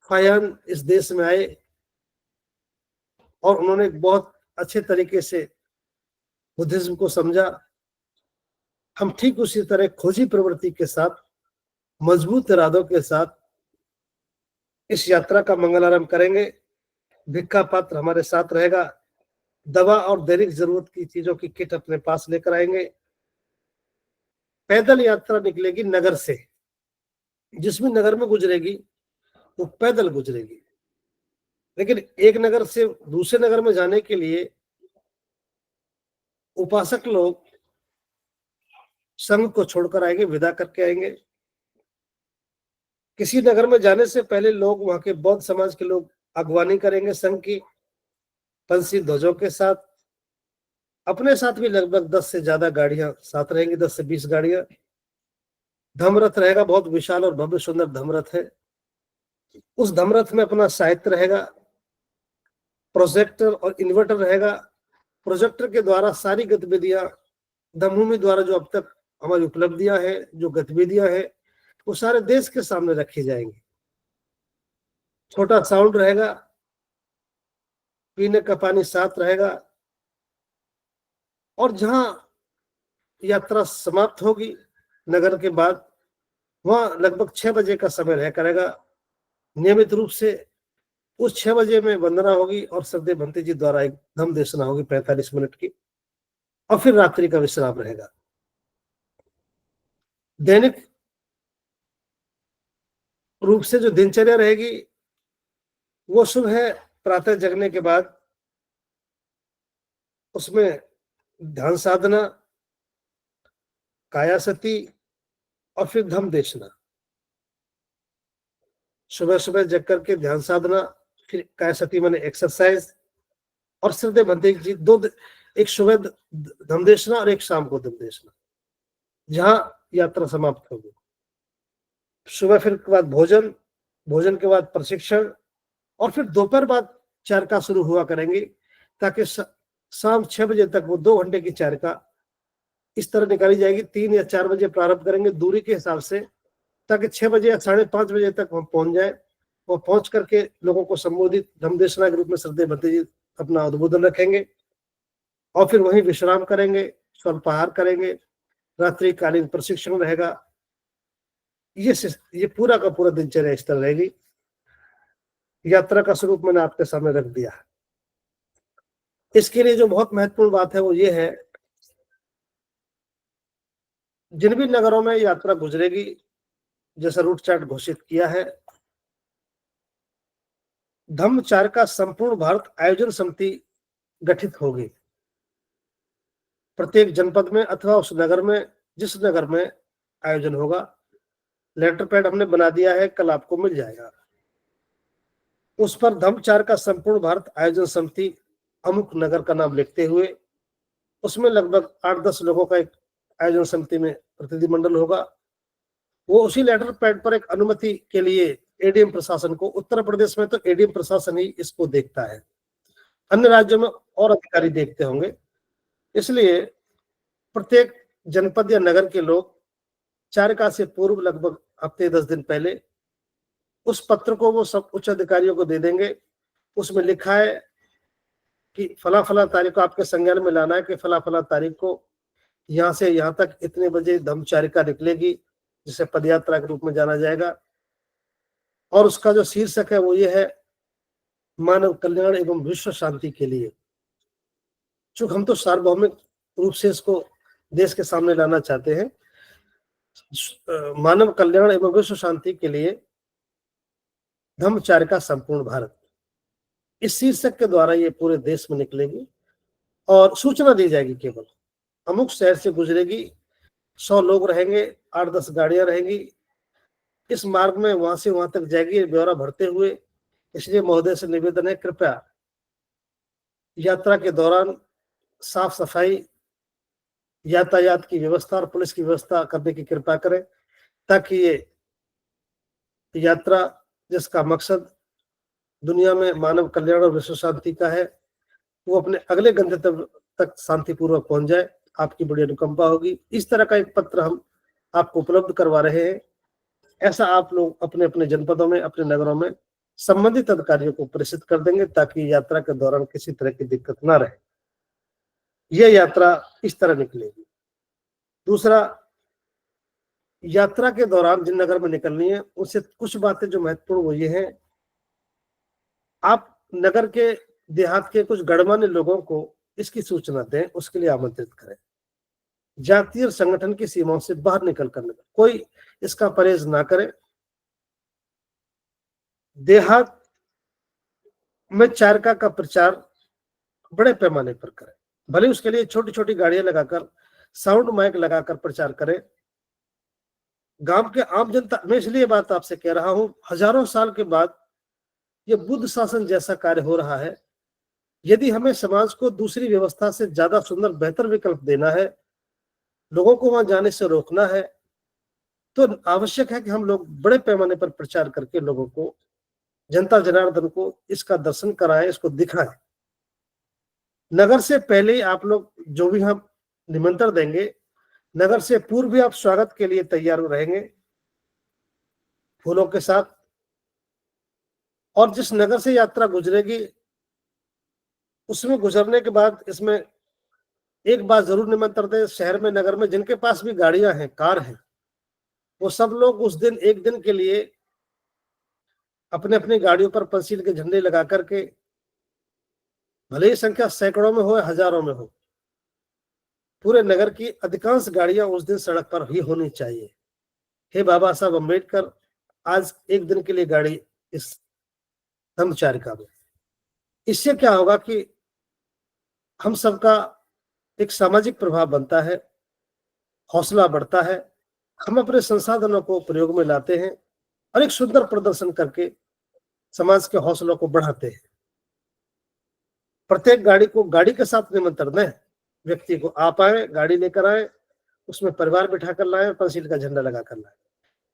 फायान इस देश में आए और उन्होंने बहुत अच्छे तरीके से बुद्धिज्म को समझा, हम ठीक उसी तरह खोजी प्रवृत्ति के साथ, मजबूत इरादों के साथ इस यात्रा का मंगलारंभ करेंगे। भिक्खा पात्र हमारे साथ रहेगा, दवा और दैनिक जरूरत की चीजों की किट अपने पास लेकर आएंगे। पैदल यात्रा निकलेगी नगर से, जिस भी नगर में गुजरेगी वो पैदल गुजरेगी, लेकिन एक नगर से दूसरे नगर में जाने के लिए उपासक लोग संघ को छोड़कर आएंगे, विदा करके आएंगे। किसी नगर में जाने से पहले लोग, वहां के बौद्ध समाज के लोग अगवानी करेंगे संघ की, पंछी ध्वजों के साथ। अपने साथ भी लगभग 10 से ज्यादा गाड़ियां साथ रहेंगी, 10 से 20 गाड़ियां। धमरथ रहेगा, बहुत विशाल और भव्य सुंदर धमरथ है। उस धमरथ में अपना साहित्य रहेगा, प्रोजेक्टर और इन्वर्टर रहेगा। प्रोजेक्टर के द्वारा सारी गतिविधियां धम्मभूमि द्वारा जो अब तक हमारी उपलब्धियां हैं, जो गतिविधियां हैं, वो सारे देश के सामने रखी जाएंगी। छोटा साउंड रहेगा, पीने का पानी साथ रहेगा, और जहां यात्रा समाप्त होगी नगर के बाद, वहां लगभग 6 बजे का समय रह करेगा। नियमित रूप से उस 6 बजे में वंदना होगी और सरदेव भंते जी द्वारा एक धम्म देशना होगी 45 मिनट की, और फिर रात्रि का विश्राम रहेगा। दैनिक रूप से जो दिनचर्या रहेगी वो सुबह प्रातः जगने के बाद उसमें ध्यान साधना, कायासती और फिर धम्म देशना। सुबह सुबह जग करके ध्यान साधना, फिर कायासती माने एक्सरसाइज, और सरदेव भंते जी एक सुबह धम्म देशना और एक शाम को धम्म देशना, जहां यात्रा समाप्त होगी। सुबह फिर के बाद भोजन, भोजन के बाद प्रशिक्षण, और फिर दोपहर बाद चरका शुरू हुआ करेंगे, ताकि शाम 6 बजे तक वो 2 घंटे की चरका इस तरह निकाली जाएगी। 3 या 4 बजे प्रारंभ करेंगे दूरी के हिसाब से, ताकि 6 बजे या 5:30 बजे तक हम पहुंच जाए। वो पहुंच करके लोगों को संबोधित धम्मदेशना के रूप में सरदेव भंते जी अपना उद्बोधन रखेंगे, और फिर वहीं विश्राम करेंगे, स्वल्पाहार करेंगे, रात्रिकालीन प्रशिक्षण रहेगा। ये पूरा का पूरा दिनचर्या इस तरह रहेगी। यात्रा का स्वरूप मैंने आपके सामने रख दिया। इसके लिए जो बहुत महत्वपूर्ण बात है वो ये है, जिन भी नगरों में यात्रा गुजरेगी, जैसा रूट चार्ट घोषित किया है, धम्मचर्य का संपूर्ण भारत आयोजन समिति गठित होगी। प्रत्येक जनपद में अथवा उस नगर में, जिस नगर में आयोजन होगा, लेटर पैड हमने बना दिया है, कल आपको मिल जाएगा। उस पर धम्मचर्य का संपूर्ण भारत आयोजन समिति अमुक नगर का नाम लिखते हुए, उसमें लगभग 8-10 लोगों का एक आयोजन समिति में प्रतिनिधिमंडल होगा। वो उसी लेटर पैड पर एक अनुमति के लिए एडीएम प्रशासन को, उत्तर प्रदेश में तो एडीएम प्रशासन ही इसको देखता है, अन्य राज्यों में और अधिकारी देखते होंगे। इसलिए प्रत्येक जनपद या नगर के लोग चरका से पूर्व लगभग हफ्ते 10 दिन पहले उस पत्र को वो सब उच्च अधिकारियों को दे देंगे, उसमें लिखा है कि फला फला तारीख को आपके संज्ञान में लाना है कि फला फला तारीख को यहाँ से यहाँ तक इतने बजे धम्मचारिका निकलेगी, जिसे पदयात्रा के रूप में जाना जाएगा। और उसका जो शीर्षक है वो ये है, मानव कल्याण एवं विश्व शांति के लिए। चूंकि हम तो सार्वभौमिक रूप से इसको देश के सामने लाना चाहते हैं, मानव कल्याण एवं विश्व शांति के लिए धम्मचारिका संपूर्ण भारत, इस शीर्षक के द्वारा ये पूरे देश में निकलेगी और सूचना दी जाएगी। केवल अमुक शहर से गुजरेगी, 100 लोग रहेंगे, 8-10 गाड़ियां रहेंगी, इस मार्ग में वहां से वहां तक जाएगी, ब्यौरा भरते हुए। इसलिए महोदय से निवेदन है, कृपया यात्रा के दौरान साफ सफाई, यातायात की व्यवस्था और पुलिस की व्यवस्था करने की कृपा करें, ताकि ये यात्रा जिसका मकसद दुनिया में मानव कल्याण और विश्व शांति का है, वो अपने अगले गंतव्य तक शांतिपूर्वक पहुंच जाए। आपकी बड़ी अनुकंपा होगी। इस तरह का एक पत्र हम आपको उपलब्ध करवा रहे हैं। ऐसा आप लोग अपने अपने जनपदों में, अपने नगरों में संबंधित अधिकारियों को प्रेषित कर देंगे, ताकि यात्रा के दौरान किसी तरह की दिक्कत ना रहे। यह यात्रा इस तरह निकलेगी। दूसरा, यात्रा के दौरान जिन नगर में निकलनी है उससे कुछ बातें जो महत्वपूर्ण वो ये हैं, आप नगर के देहात के कुछ गणमान्य लोगों को इसकी सूचना दें, उसके लिए आमंत्रित करें। जातीय संगठन की सीमाओं से बाहर निकल कर कोई इसका परहेज ना करे। देहात में चारका का प्रचार बड़े पैमाने पर करें, भले उसके लिए छोटी छोटी गाड़ियां लगाकर, साउंड माइक लगाकर प्रचार करें। गांव के आम जनता, मैं इसलिए बात आपसे कह रहा हूं, हजारों साल के बाद ये बुद्ध शासन जैसा कार्य हो रहा है। यदि हमें समाज को दूसरी व्यवस्था से ज्यादा सुंदर बेहतर विकल्प देना है, लोगों को वहां जाने से रोकना है, तो आवश्यक है कि हम लोग बड़े पैमाने पर प्रचार करके लोगों को, जनता जनार्दन को इसका दर्शन कराएं, इसको दिखाएं। नगर से पहले आप लोग जो भी हम निमंत्रण देंगे, नगर से पूर्व भी आप स्वागत के लिए तैयार रहेंगे फूलों के साथ। और जिस नगर से यात्रा गुजरेगी उसमें गुजरने के बाद इसमें एक बात जरूर निमंत्रण दें, शहर में, नगर में जिनके पास भी गाड़ियां हैं, कार हैं, वो सब लोग उस दिन एक दिन के लिए अपने अपनी गाड़ियों पर पंचशील के झंडे लगा करके, भले ही संख्या सैकड़ों में हो या हजारों में हो, पूरे नगर की अधिकांश गाड़ियां उस दिन सड़क पर ही होनी चाहिए। हे बाबा साहब अम्बेडकर, आज एक दिन के लिए गाड़ी इस धम्मचारिका में। इससे क्या होगा कि हम सबका एक सामाजिक प्रभाव बनता है, हौसला बढ़ता है, हम अपने संसाधनों को प्रयोग में लाते हैं और एक सुंदर प्रदर्शन करके समाज के हौसलों को बढ़ाते हैं। प्रत्येक गाड़ी को गाड़ी के साथ निमंत्रण दें, व्यक्ति को आप आए, गाड़ी लेकर आए, उसमें परिवार बिठा कर लाए, पंचशील का झंडा लगा कर लाए।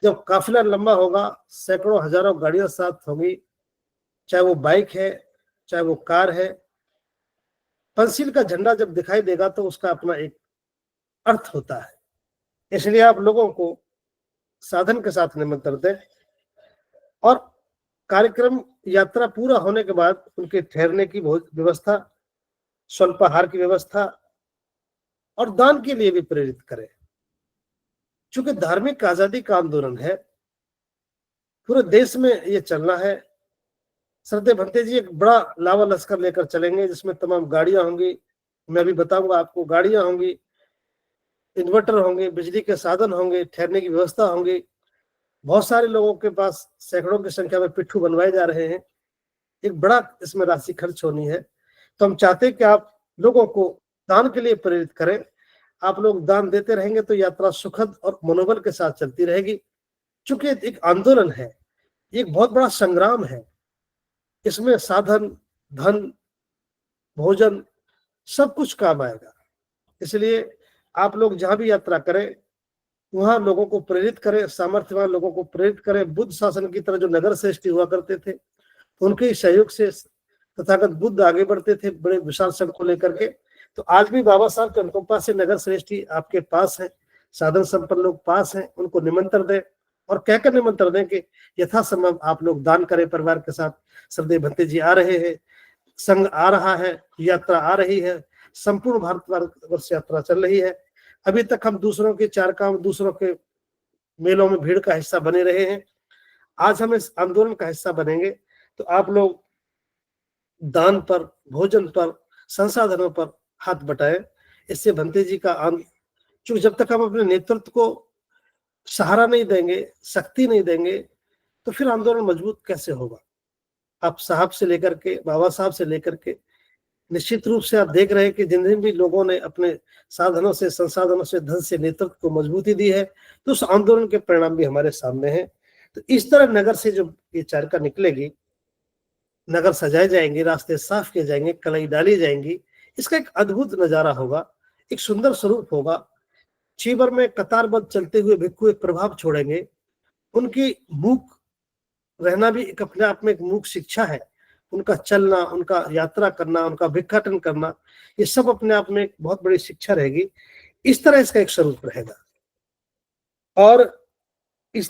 जब काफिला लंबा होगा, सैकड़ों हजारों गाड़ियां साथ होंगी, चाहे वो बाइक है, चाहे वो कार है, पंचशील का झंडा जब दिखाई देगा तो उसका अपना एक अर्थ होता है। इसलिए आप लोगों को साधन के साथ निमंत्रण दें और कार्यक्रम यात्रा पूरा होने के बाद उनके ठहरने की व्यवस्था, स्वल्पाहार की व्यवस्था और दान के लिए भी प्रेरित करें। चूंकि धार्मिक आजादी का आंदोलन है, पूरे देश में ये चलना है। श्रद्धेय भंते जी एक बड़ा लावा लश्कर लेकर चलेंगे, जिसमें तमाम गाड़ियां होंगी, मैं अभी बताऊंगा आपको, गाड़ियां होंगी, इन्वर्टर होंगे, बिजली के साधन होंगे, ठहरने की व्यवस्था होंगी। बहुत सारे लोगों के पास सैकड़ों की संख्या में पिट्ठू बनवाए जा रहे हैं, एक बड़ा इसमें राशि खर्च होनी है। तो हम चाहते हैं कि आप लोगों को दान के लिए प्रेरित करें। आप लोग दान देते रहेंगे तो यात्रा सुखद और मनोबल के साथ चलती रहेगी। चूंकि एक आंदोलन है, एक बहुत बड़ा संग्राम है, इसमें साधन, धन, भोजन सब कुछ काम आएगा। इसलिए आप लोग जहां भी यात्रा करें वहां लोगों को प्रेरित करें, सामर्थ्यवान लोगों को प्रेरित करें। बुद्ध शासन की तरह जो नगर श्रेष्ठी हुआ करते थे, उनके सहयोग से तथागत बुद्ध आगे बढ़ते थे बड़े विशाल संघ को लेकर के। तो आज भी बाबा साहब के अनुकंपा से नगर श्रेष्ठी आपके पास है, साधन संपन्न लोग पास हैं, उनको निमंत्रण दें और कहकर निमंत्रण दें कि यथासंभव आप लोग दान करें परिवार के साथ। श्रद्धेय भंते जी आ रहे हैं, संघ आ रहा है, यात्रा आ रही है, संपूर्ण भारतवर्ष यात्रा चल रही है। अभी तक हम दूसरों के चार काम, दूसरों के मेलों में भीड़ का हिस्सा बने रहे हैं, आज हम इस आंदोलन का हिस्सा बनेंगे। तो आप लोग दान पर, भोजन पर, संसाधनों पर हाथ बटाएं। इससे भंते जी का क्योंकि जब तक हम अपने नेतृत्व को सहारा नहीं देंगे, शक्ति नहीं देंगे, तो फिर आंदोलन मजबूत कैसे होगा। आप साहब से लेकर के, बाबा साहब से लेकर के, निश्चित रूप से आप देख रहे हैं कि जिन भी लोगों ने अपने साधनों से, संसाधनों से, धन से नेतृत्व को मजबूती दी है, तो उस आंदोलन के परिणाम भी हमारे सामने हैं। तो इस तरह नगर से जो ये चारका निकलेगी, नगर सजाए जाएंगे, रास्ते साफ किए जाएंगे, कलई डाली जाएंगी, इसका एक अद्भुत नजारा होगा, एक सुंदर स्वरूप होगा। चीवर में कतारबद्ध चलते हुए भिक्खु एक प्रभाव छोड़ेंगे। उनकी मूक रहना भी एक अपने आप में एक मूक शिक्षा है। उनका चलना, उनका यात्रा करना, उनका भिक्षाटन करना, ये सब अपने आप में एक बहुत बड़ी शिक्षा रहेगी। इस तरह इसका एक स्वरूप रहेगा। और इस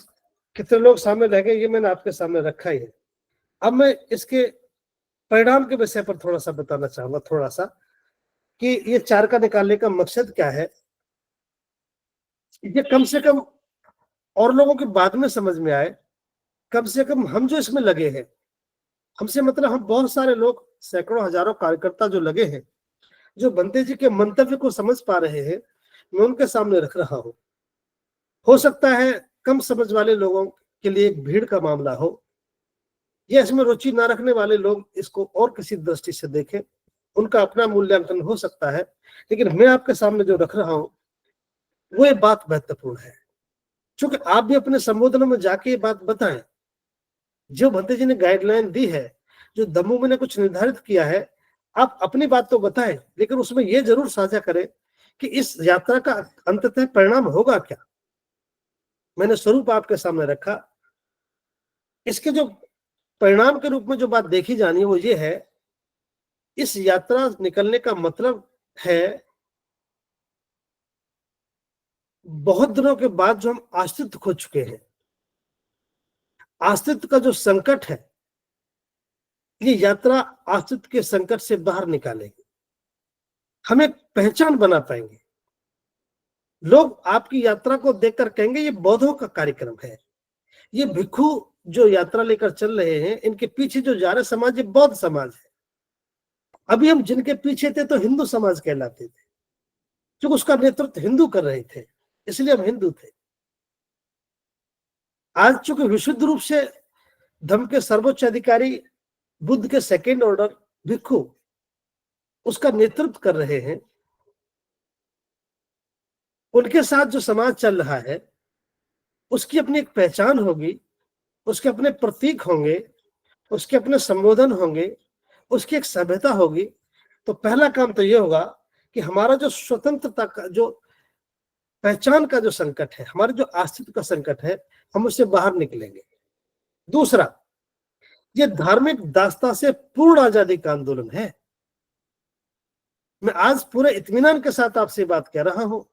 कितने लोग सामने रह गए, ये मैंने आपके सामने रखा ही है। अब मैं इसके परिणाम के विषय पर थोड़ा सा बताना चाहूंगा, थोड़ा सा, कि ये चारका निकालने का मकसद क्या है। ये कम से कम और लोगों के बाद में समझ में आए, कम से कम हम जो इसमें लगे हैं, हमसे मतलब हम बहुत सारे लोग, सैकड़ों हजारों कार्यकर्ता जो लगे हैं, जो भंते जी के मंतव्य को समझ पा रहे हैं, मैं उनके सामने रख रहा हूं। हो सकता है कम समझ वाले लोगों के लिए एक भीड़ का मामला हो, या इसमें रुचि ना रखने वाले लोग इसको और किसी दृष्टि से देखें, उनका अपना मूल्यांकन हो सकता है। लेकिन मैं आपके सामने जो रख रहा हूं वो ये बात महत्वपूर्ण है, क्योंकि आप भी अपने संबोधन में जाके ये बात बताएं। जो भंते जी ने गाइडलाइन दी है, जो दमोह ने कुछ निर्धारित किया है, आप अपनी बात तो बताएं, लेकिन उसमें यह जरूर साझा करें कि इस यात्रा का अंततः परिणाम होगा क्या। मैंने स्वरूप आपके सामने रखा। इसके जो परिणाम के रूप में जो बात देखी जानी है वो ये है, इस यात्रा निकलने का मतलब है बहुत दिनों के बाद जो हम अस्तित्व खो चुके हैं, अस्तित्व का जो संकट है, ये यात्रा अस्तित्व के संकट से बाहर निकालेगी। हम एक पहचान बना पाएंगे। लोग आपकी यात्रा को देखकर कहेंगे ये बौद्धों का कार्यक्रम है, ये भिक्खु जो यात्रा लेकर चल रहे हैं, इनके पीछे जो जा रहे समाज ये बौद्ध समाज है। अभी हम जिनके पीछे थे तो हिंदू समाज कहलाते थे, क्योंकि उसका नेतृत्व हिंदू कर रहे थे, इसलिए हम हिंदू थे। आज चूंकि विशुद्ध रूप से धर्म के सर्वोच्च अधिकारी बुद्ध के सेकेंड ऑर्डर भिक्खु उसका नेतृत्व कर रहे हैं, उनके साथ जो समाज चल रहा है उसकी अपनी एक पहचान होगी, उसके अपने प्रतीक होंगे, उसके अपने संबोधन होंगे, उसकी एक सभ्यता होगी। तो पहला काम तो ये होगा कि हमारा जो स्वतंत्रता का, जो पहचान का जो संकट है, हमारे जो अस्तित्व का संकट है, हम उससे बाहर निकलेंगे। दूसरा, ये धार्मिक दास्ता से पूर्ण आजादी का आंदोलन है। मैं आज पूरे इत्मीनान के साथ आपसे बात कह रहा हूं।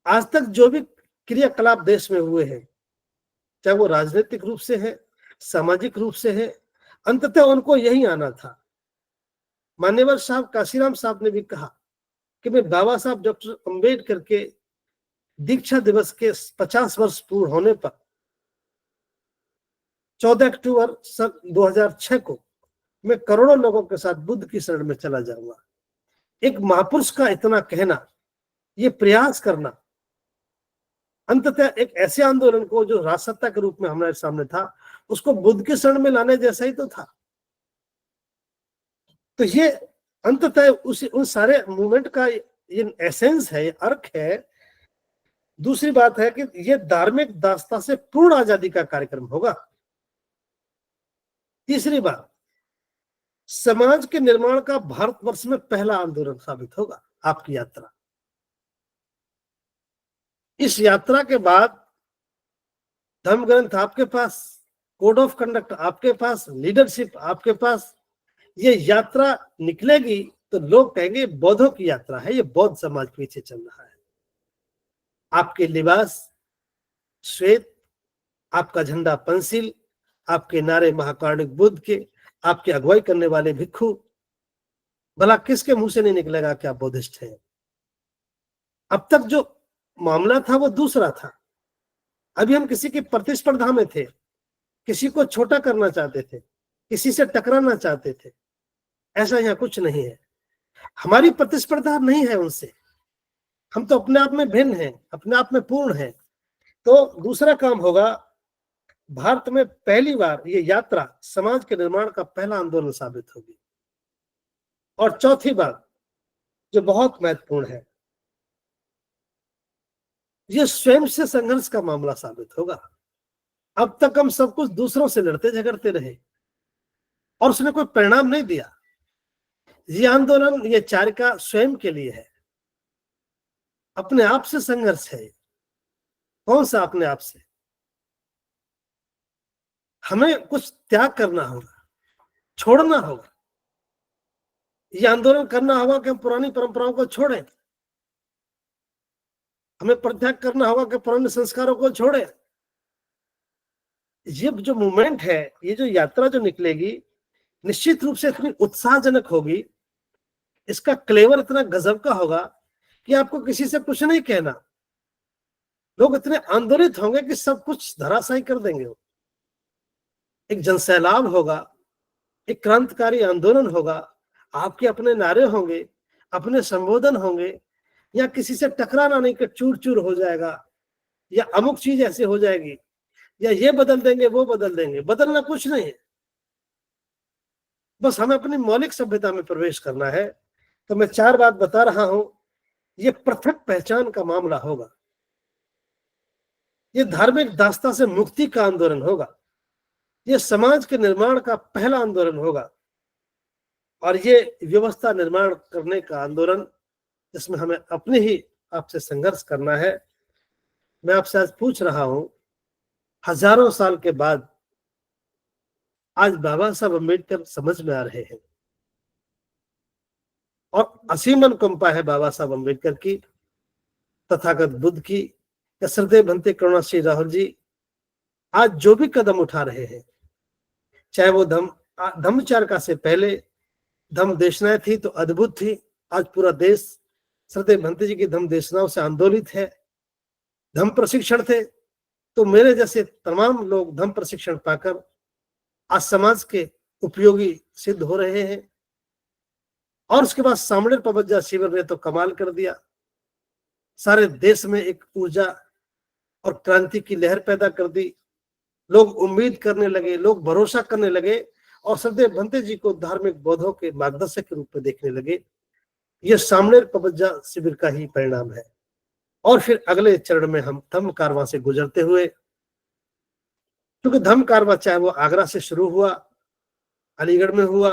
आज तक जो भी क्रियाकलाप देश में हुए हैं, चाहे वो राजनीतिक रूप से है, सामाजिक रूप से है, अंततः उनको यही आना था। मान्यवर साहब काशीराम साहब ने भी कहा कि मैं बाबा साहब डॉक्टर अंबेडकर के दीक्षा दिवस के 50 वर्ष पूर्ण होने पर 14 अक्टूबर सन 2006 को मैं करोड़ों लोगों के साथ बुद्ध की शरण में चला जाऊंगा। एक महापुरुष का इतना कहना, ये प्रयास करना, अंततः एक ऐसे आंदोलन को जो राजसत्ता के रूप में हमारे सामने था, उसको बुद्ध के शरण में लाने जैसा ही तो था। तो ये अंततः उन सारे मूवमेंट का ये एसेंस है, ये अर्थ है। दूसरी बात है कि ये धार्मिक दास्ता से पूर्ण आजादी का कार्यक्रम होगा। तीसरी बात, समाज के निर्माण का भारतवर्ष में पहला आंदोलन साबित होगा आपकी यात्रा। इस यात्रा के बाद धर्म ग्रंथ आपके पास, कोड ऑफ कंडक्ट आपके पास, लीडरशिप आपके पास। ये यात्रा निकलेगी तो लोग कहेंगे बौद्धों की यात्रा है, ये बौद्ध समाज पीछे चल रहा है। आपके लिबास, श्वेत, आपका झंडा पंचशील, आपके नारे महाकारुणिक बुद्ध के, आपकी अगुवाई करने वाले भिक्षु। भला किसके मुंह से नहीं निकलेगा कि आप बुद्धिस्ट हैं? अब तक जो मामला था वो दूसरा था। अभी हम किसी की प्रतिस्पर्धा में थे, किसी को छोटा करना चाहते थे, किसी से टकराना चाहते थे। ऐसा यहाँ कुछ नहीं है। हमारी प्रतिस्पर्धा नहीं है उनसे। हम तो अपने आप में भिन्न हैं, अपने आप में पूर्ण हैं। तो दूसरा काम होगा, भारत में पहली बार ये यात्रा समाज के निर्माण का पहला आंदोलन साबित होगी। और चौथी बात जो बहुत महत्वपूर्ण है, ये स्वयं से संघर्ष का मामला साबित होगा। अब तक हम सब कुछ दूसरों से लड़ते झगड़ते रहे और उसने कोई परिणाम नहीं दिया। ये आंदोलन, ये चारिका स्वयं के लिए है, अपने आप से संघर्ष है। कौन सा अपने आप से? हमें कुछ त्याग करना होगा, छोड़ना होगा। ये आंदोलन करना होगा कि हम पुरानी परंपराओं को छोड़ें। हमें परित्याग करना होगा कि पुराने संस्कारों को छोड़ें। ये जो मूवमेंट है, ये जो यात्रा जो निकलेगी, निश्चित रूप से इतनी उत्साहजनक होगी, इसका क्लेवर इतना गजब का होगा कि आपको किसी से कुछ नहीं कहना। लोग इतने आंदोलित होंगे कि सब कुछ धराशायी कर देंगे। एक जनसैलाब होगा, एक क्रांतिकारी आंदोलन होगा, आपके अपने नारे होंगे, अपने संबोधन होंगे, या किसी से टकराना नहीं कि चूर चूर हो जाएगा, या अमुक चीज ऐसे हो जाएगी, या ये बदल देंगे वो बदल देंगे। बदलना कुछ नहीं है, बस हमें अपनी मौलिक सभ्यता में प्रवेश करना है। तो मैं 4 बात बता रहा हूं। ये पृथक पहचान का मामला होगा, ये धार्मिक दास्ता से मुक्ति का आंदोलन होगा, ये समाज के निर्माण का पहला आंदोलन होगा, और ये व्यवस्था निर्माण करने का आंदोलन, जिसमें हमें अपने ही आपसे संघर्ष करना है। मैं आपसे आज पूछ रहा हूं, हजारों साल के बाद आज बाबा साहब अम्बेडकर समझ में आ रहे हैं, और असीम अनुकंपा है बाबा साहब अम्बेडकर की, तथागत बुद्ध की। श्रद्धेय भंते करुणाश्री राहुल जी आज जो भी कदम उठा रहे हैं, चाहे वो धम्मचर्या से पहले धम्म देशनाएं थी तो अद्भुत थी। आज पूरा देश श्रद्धेय भंते जी की धम्म देशनाओं से आंदोलित है। धम्म प्रशिक्षण थे तो मेरे जैसे तमाम लोग धम्म प्रशिक्षण पाकर आज समाज के उपयोगी सिद्ध हो रहे हैं। और उसके बाद सामणेर पबज्जा शिविर ने तो कमाल कर दिया। सारे देश में एक ऊर्जा और क्रांति की लहर पैदा कर दी। लोग उम्मीद करने लगे, लोग भरोसा करने लगे, और श्रद्धेय भंते जी को धार्मिक बोधों के मार्गदर्शक के रूप में देखने लगे। यह सामणेर पबज्जा शिविर का ही परिणाम है। और फिर अगले चरण में हम धम्म कारवां से गुजरते हुए, क्योंकि धम्म कारवां चाहे वो आगरा से शुरू हुआ, अलीगढ़ में हुआ,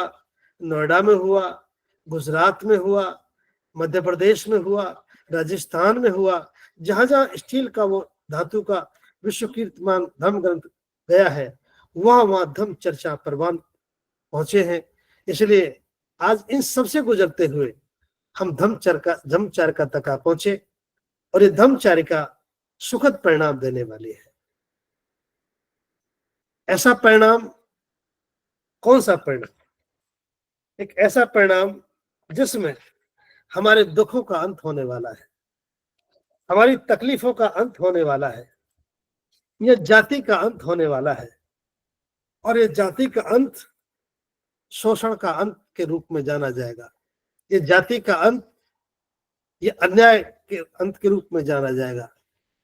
नोएडा में हुआ, गुजरात में हुआ, मध्य प्रदेश में हुआ, राजस्थान में हुआ, जहां जहां स्टील का वो धातु का विश्व कीर्तिमान धम्म ग्रंथ गया है, वहां वहां धम्म चर्चा परवान पहुंचे हैं। इसलिए आज इन सबसे गुजरते हुए हम धम्मचारिका तक आ पहुंचे, और ये धम्मचारिका सुखद परिणाम देने वाली है। ऐसा परिणाम, कौन सा परिणाम? एक ऐसा परिणाम जिसमें हमारे दुखों का अंत होने वाला है, हमारी तकलीफों का अंत होने वाला है, यह जाति का अंत होने वाला है। और ये जाति का अंत शोषण का अंत के रूप में जाना जाएगा। ये जाति का अंत, ये अन्याय के अंत के रूप में जाना जाएगा।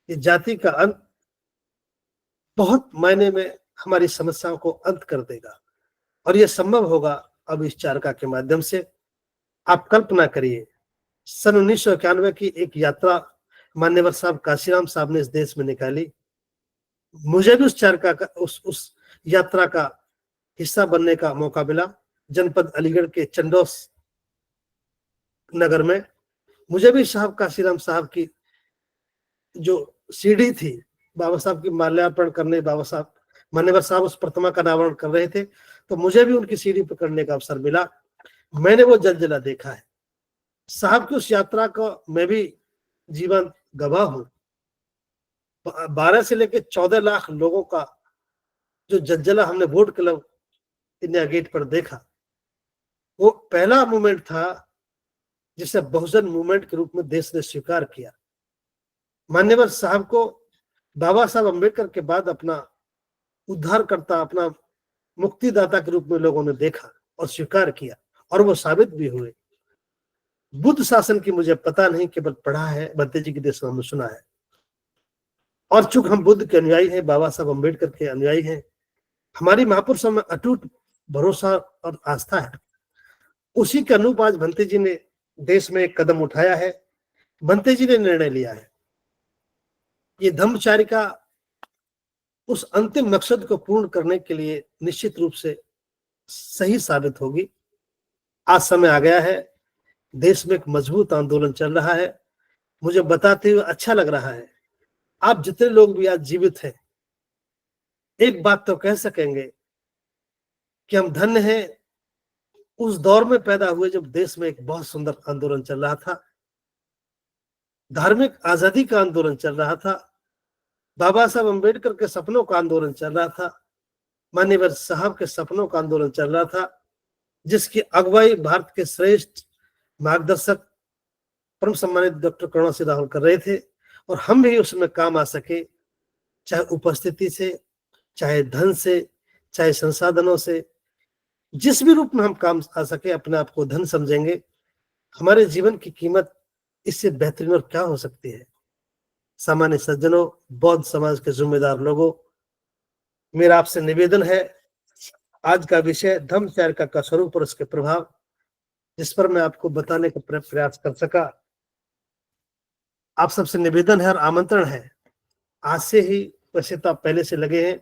ये जाति का अंत बहुत मायने में हमारी समस्याओं को अंत कर देगा, और यह संभव होगा अब इस चारका के माध्यम से। आप कल्पना करिए, सन 1991 की एक यात्रा मान्यवर साहब काशीराम साहब ने इस देश में निकाली। मुझे भी उस चारका का उस यात्रा का हिस्सा बनने का मौका मिला। जनपद अलीगढ़ के चंडोस नगर में मुझे भी साहब काशीराम साहब की जो सीढ़ी थी, बाबा साहब की माल्यार्पण करने, बाबा साहब मान्यवर साहब उस प्रतिमा का अनावरण कर रहे थे, तो मुझे भी उनकी सीढ़ी पकड़ने का अवसर मिला। मैंने वो जलजला देखा है। साहब की उस यात्रा का मैं भी जीवन गवाह हूं। 12 से लेकर 14 लाख लोगों का जो जज्जला हमने वोट क्लब इंडिया गेट पर देखा, वो पहला मूवमेंट था जिसे बहुजन मूवमेंट के रूप में देश ने स्वीकार किया। मान्यवर साहब को बाबा साहब अम्बेडकर के बाद अपना उद्धारकर्ता, अपना मुक्तिदाता के रूप में लोगों ने देखा और स्वीकार किया, और वो साबित भी हुए। बुद्ध शासन की मुझे पता नहीं, केवल पढ़ा है, भंते जी के देश में हमने सुना है। और चूंकि हम बुद्ध के अनुयायी हैं, बाबा साहब अम्बेडकर के अनुयायी हैं, हमारी महापुरुषों में अटूट भरोसा और आस्था है। उसी के अनुरूप आज भंते जी ने देश में एक कदम उठाया है। भंते जी ने निर्णय लिया है, ये धम्मचारिका उस अंतिम मकसद को पूर्ण करने के लिए निश्चित रूप से सही साबित होगी। आज समय आ गया है, देश में एक मजबूत आंदोलन चल रहा है। मुझे बताते हुए अच्छा लग रहा है, आप जितने लोग भी आज जीवित हैं, एक बात तो कह सकेंगे कि हम धन्य हैं, उस दौर में पैदा हुए जब देश में एक बहुत सुंदर आंदोलन चल रहा था, धार्मिक आजादी का आंदोलन चल रहा था, बाबा साहब अम्बेडकर के सपनों का आंदोलन चल रहा था, मान्यवर साहब के सपनों का आंदोलन चल रहा था, जिसकी अगुवाई भारत के श्रेष्ठ मार्गदर्शक परम सम्मानित डॉक्टर करुणा सिंह राहुल कर रहे थे। और हम भी उसमें काम आ सके, चाहे उपस्थिति से, चाहे धन से, चाहे संसाधनों से, जिस भी रूप में हम काम आ सके, अपने आप को धन समझेंगे। हमारे जीवन की कीमत इससे बेहतरीन और क्या हो सकती है। सामान्य सज्जनों, बौद्ध समाज के जिम्मेदार लोगों, मेरा आपसे निवेदन है, आज का विषय धम्मचर्या का स्वरूप और उसके प्रभाव, जिस पर मैं आपको बताने का प्रयास कर सका। आप सबसे निवेदन है और आमंत्रण है, आज से ही, वैसे तो आप पहले से लगे हैं,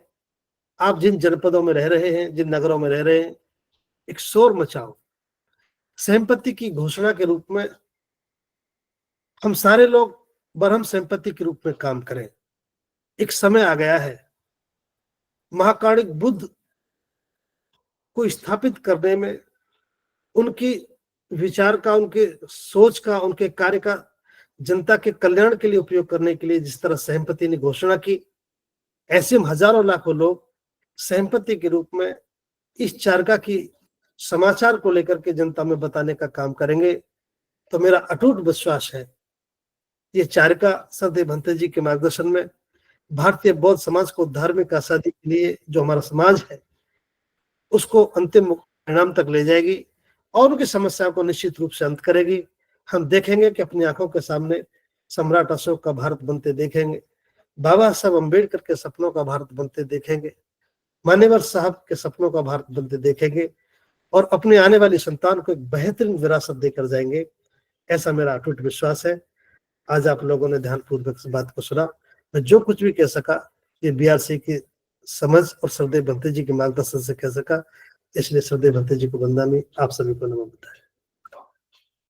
आप जिन जनपदों में रह रहे हैं, जिन नगरों में रह रहे हैं, एक शोर मचाओ। सहमति की घोषणा के रूप में हम सारे लोग बरहम सहमति के रूप में काम करें। एक समय आ गया है, महाकाणिक बुद्ध को स्थापित करने में, उनकी विचार का, उनके सोच का, उनके कार्य का जनता के कल्याण के लिए उपयोग करने के लिए जिस तरह सहमति ने घोषणा की, ऐसे हम हजारों लाखों लोग सहमति के रूप में इस चारका की समाचार को लेकर के जनता में बताने का काम करेंगे। तो मेरा अटूट विश्वास है, ये चारका सदैव भंते जी के मार्गदर्शन में भारतीय बौद्ध समाज को धार्मिक आजादी के लिए, जो हमारा समाज है, उसको अंतिम परिणाम तक ले जाएगी और उनकी समस्याओं को निश्चित रूप से अंत करेगी। हम देखेंगे कि अपनी आंखों के सामने सम्राट अशोक का भारत बनते देखेंगे, बाबा साहब अम्बेडकर के सपनों का भारत बनते देखेंगे, मान्यवर साहब के सपनों का भारत बनते देखेंगे, और अपने आने वाली संतान को एक बेहतरीन विरासत देकर जाएंगे। ऐसा मेरा अटूट विश्वास है। आज आप लोगों ने ध्यानपूर्वक इस बात को सुना। मैं जो कुछ भी कह सका, ये बीआरसी की समझ और श्रद्धेय भंते जी के मार्गदर्शन से कह सका, इसलिए श्रद्धेय भंते जी को वंदना। आप सभी को नमन बताए।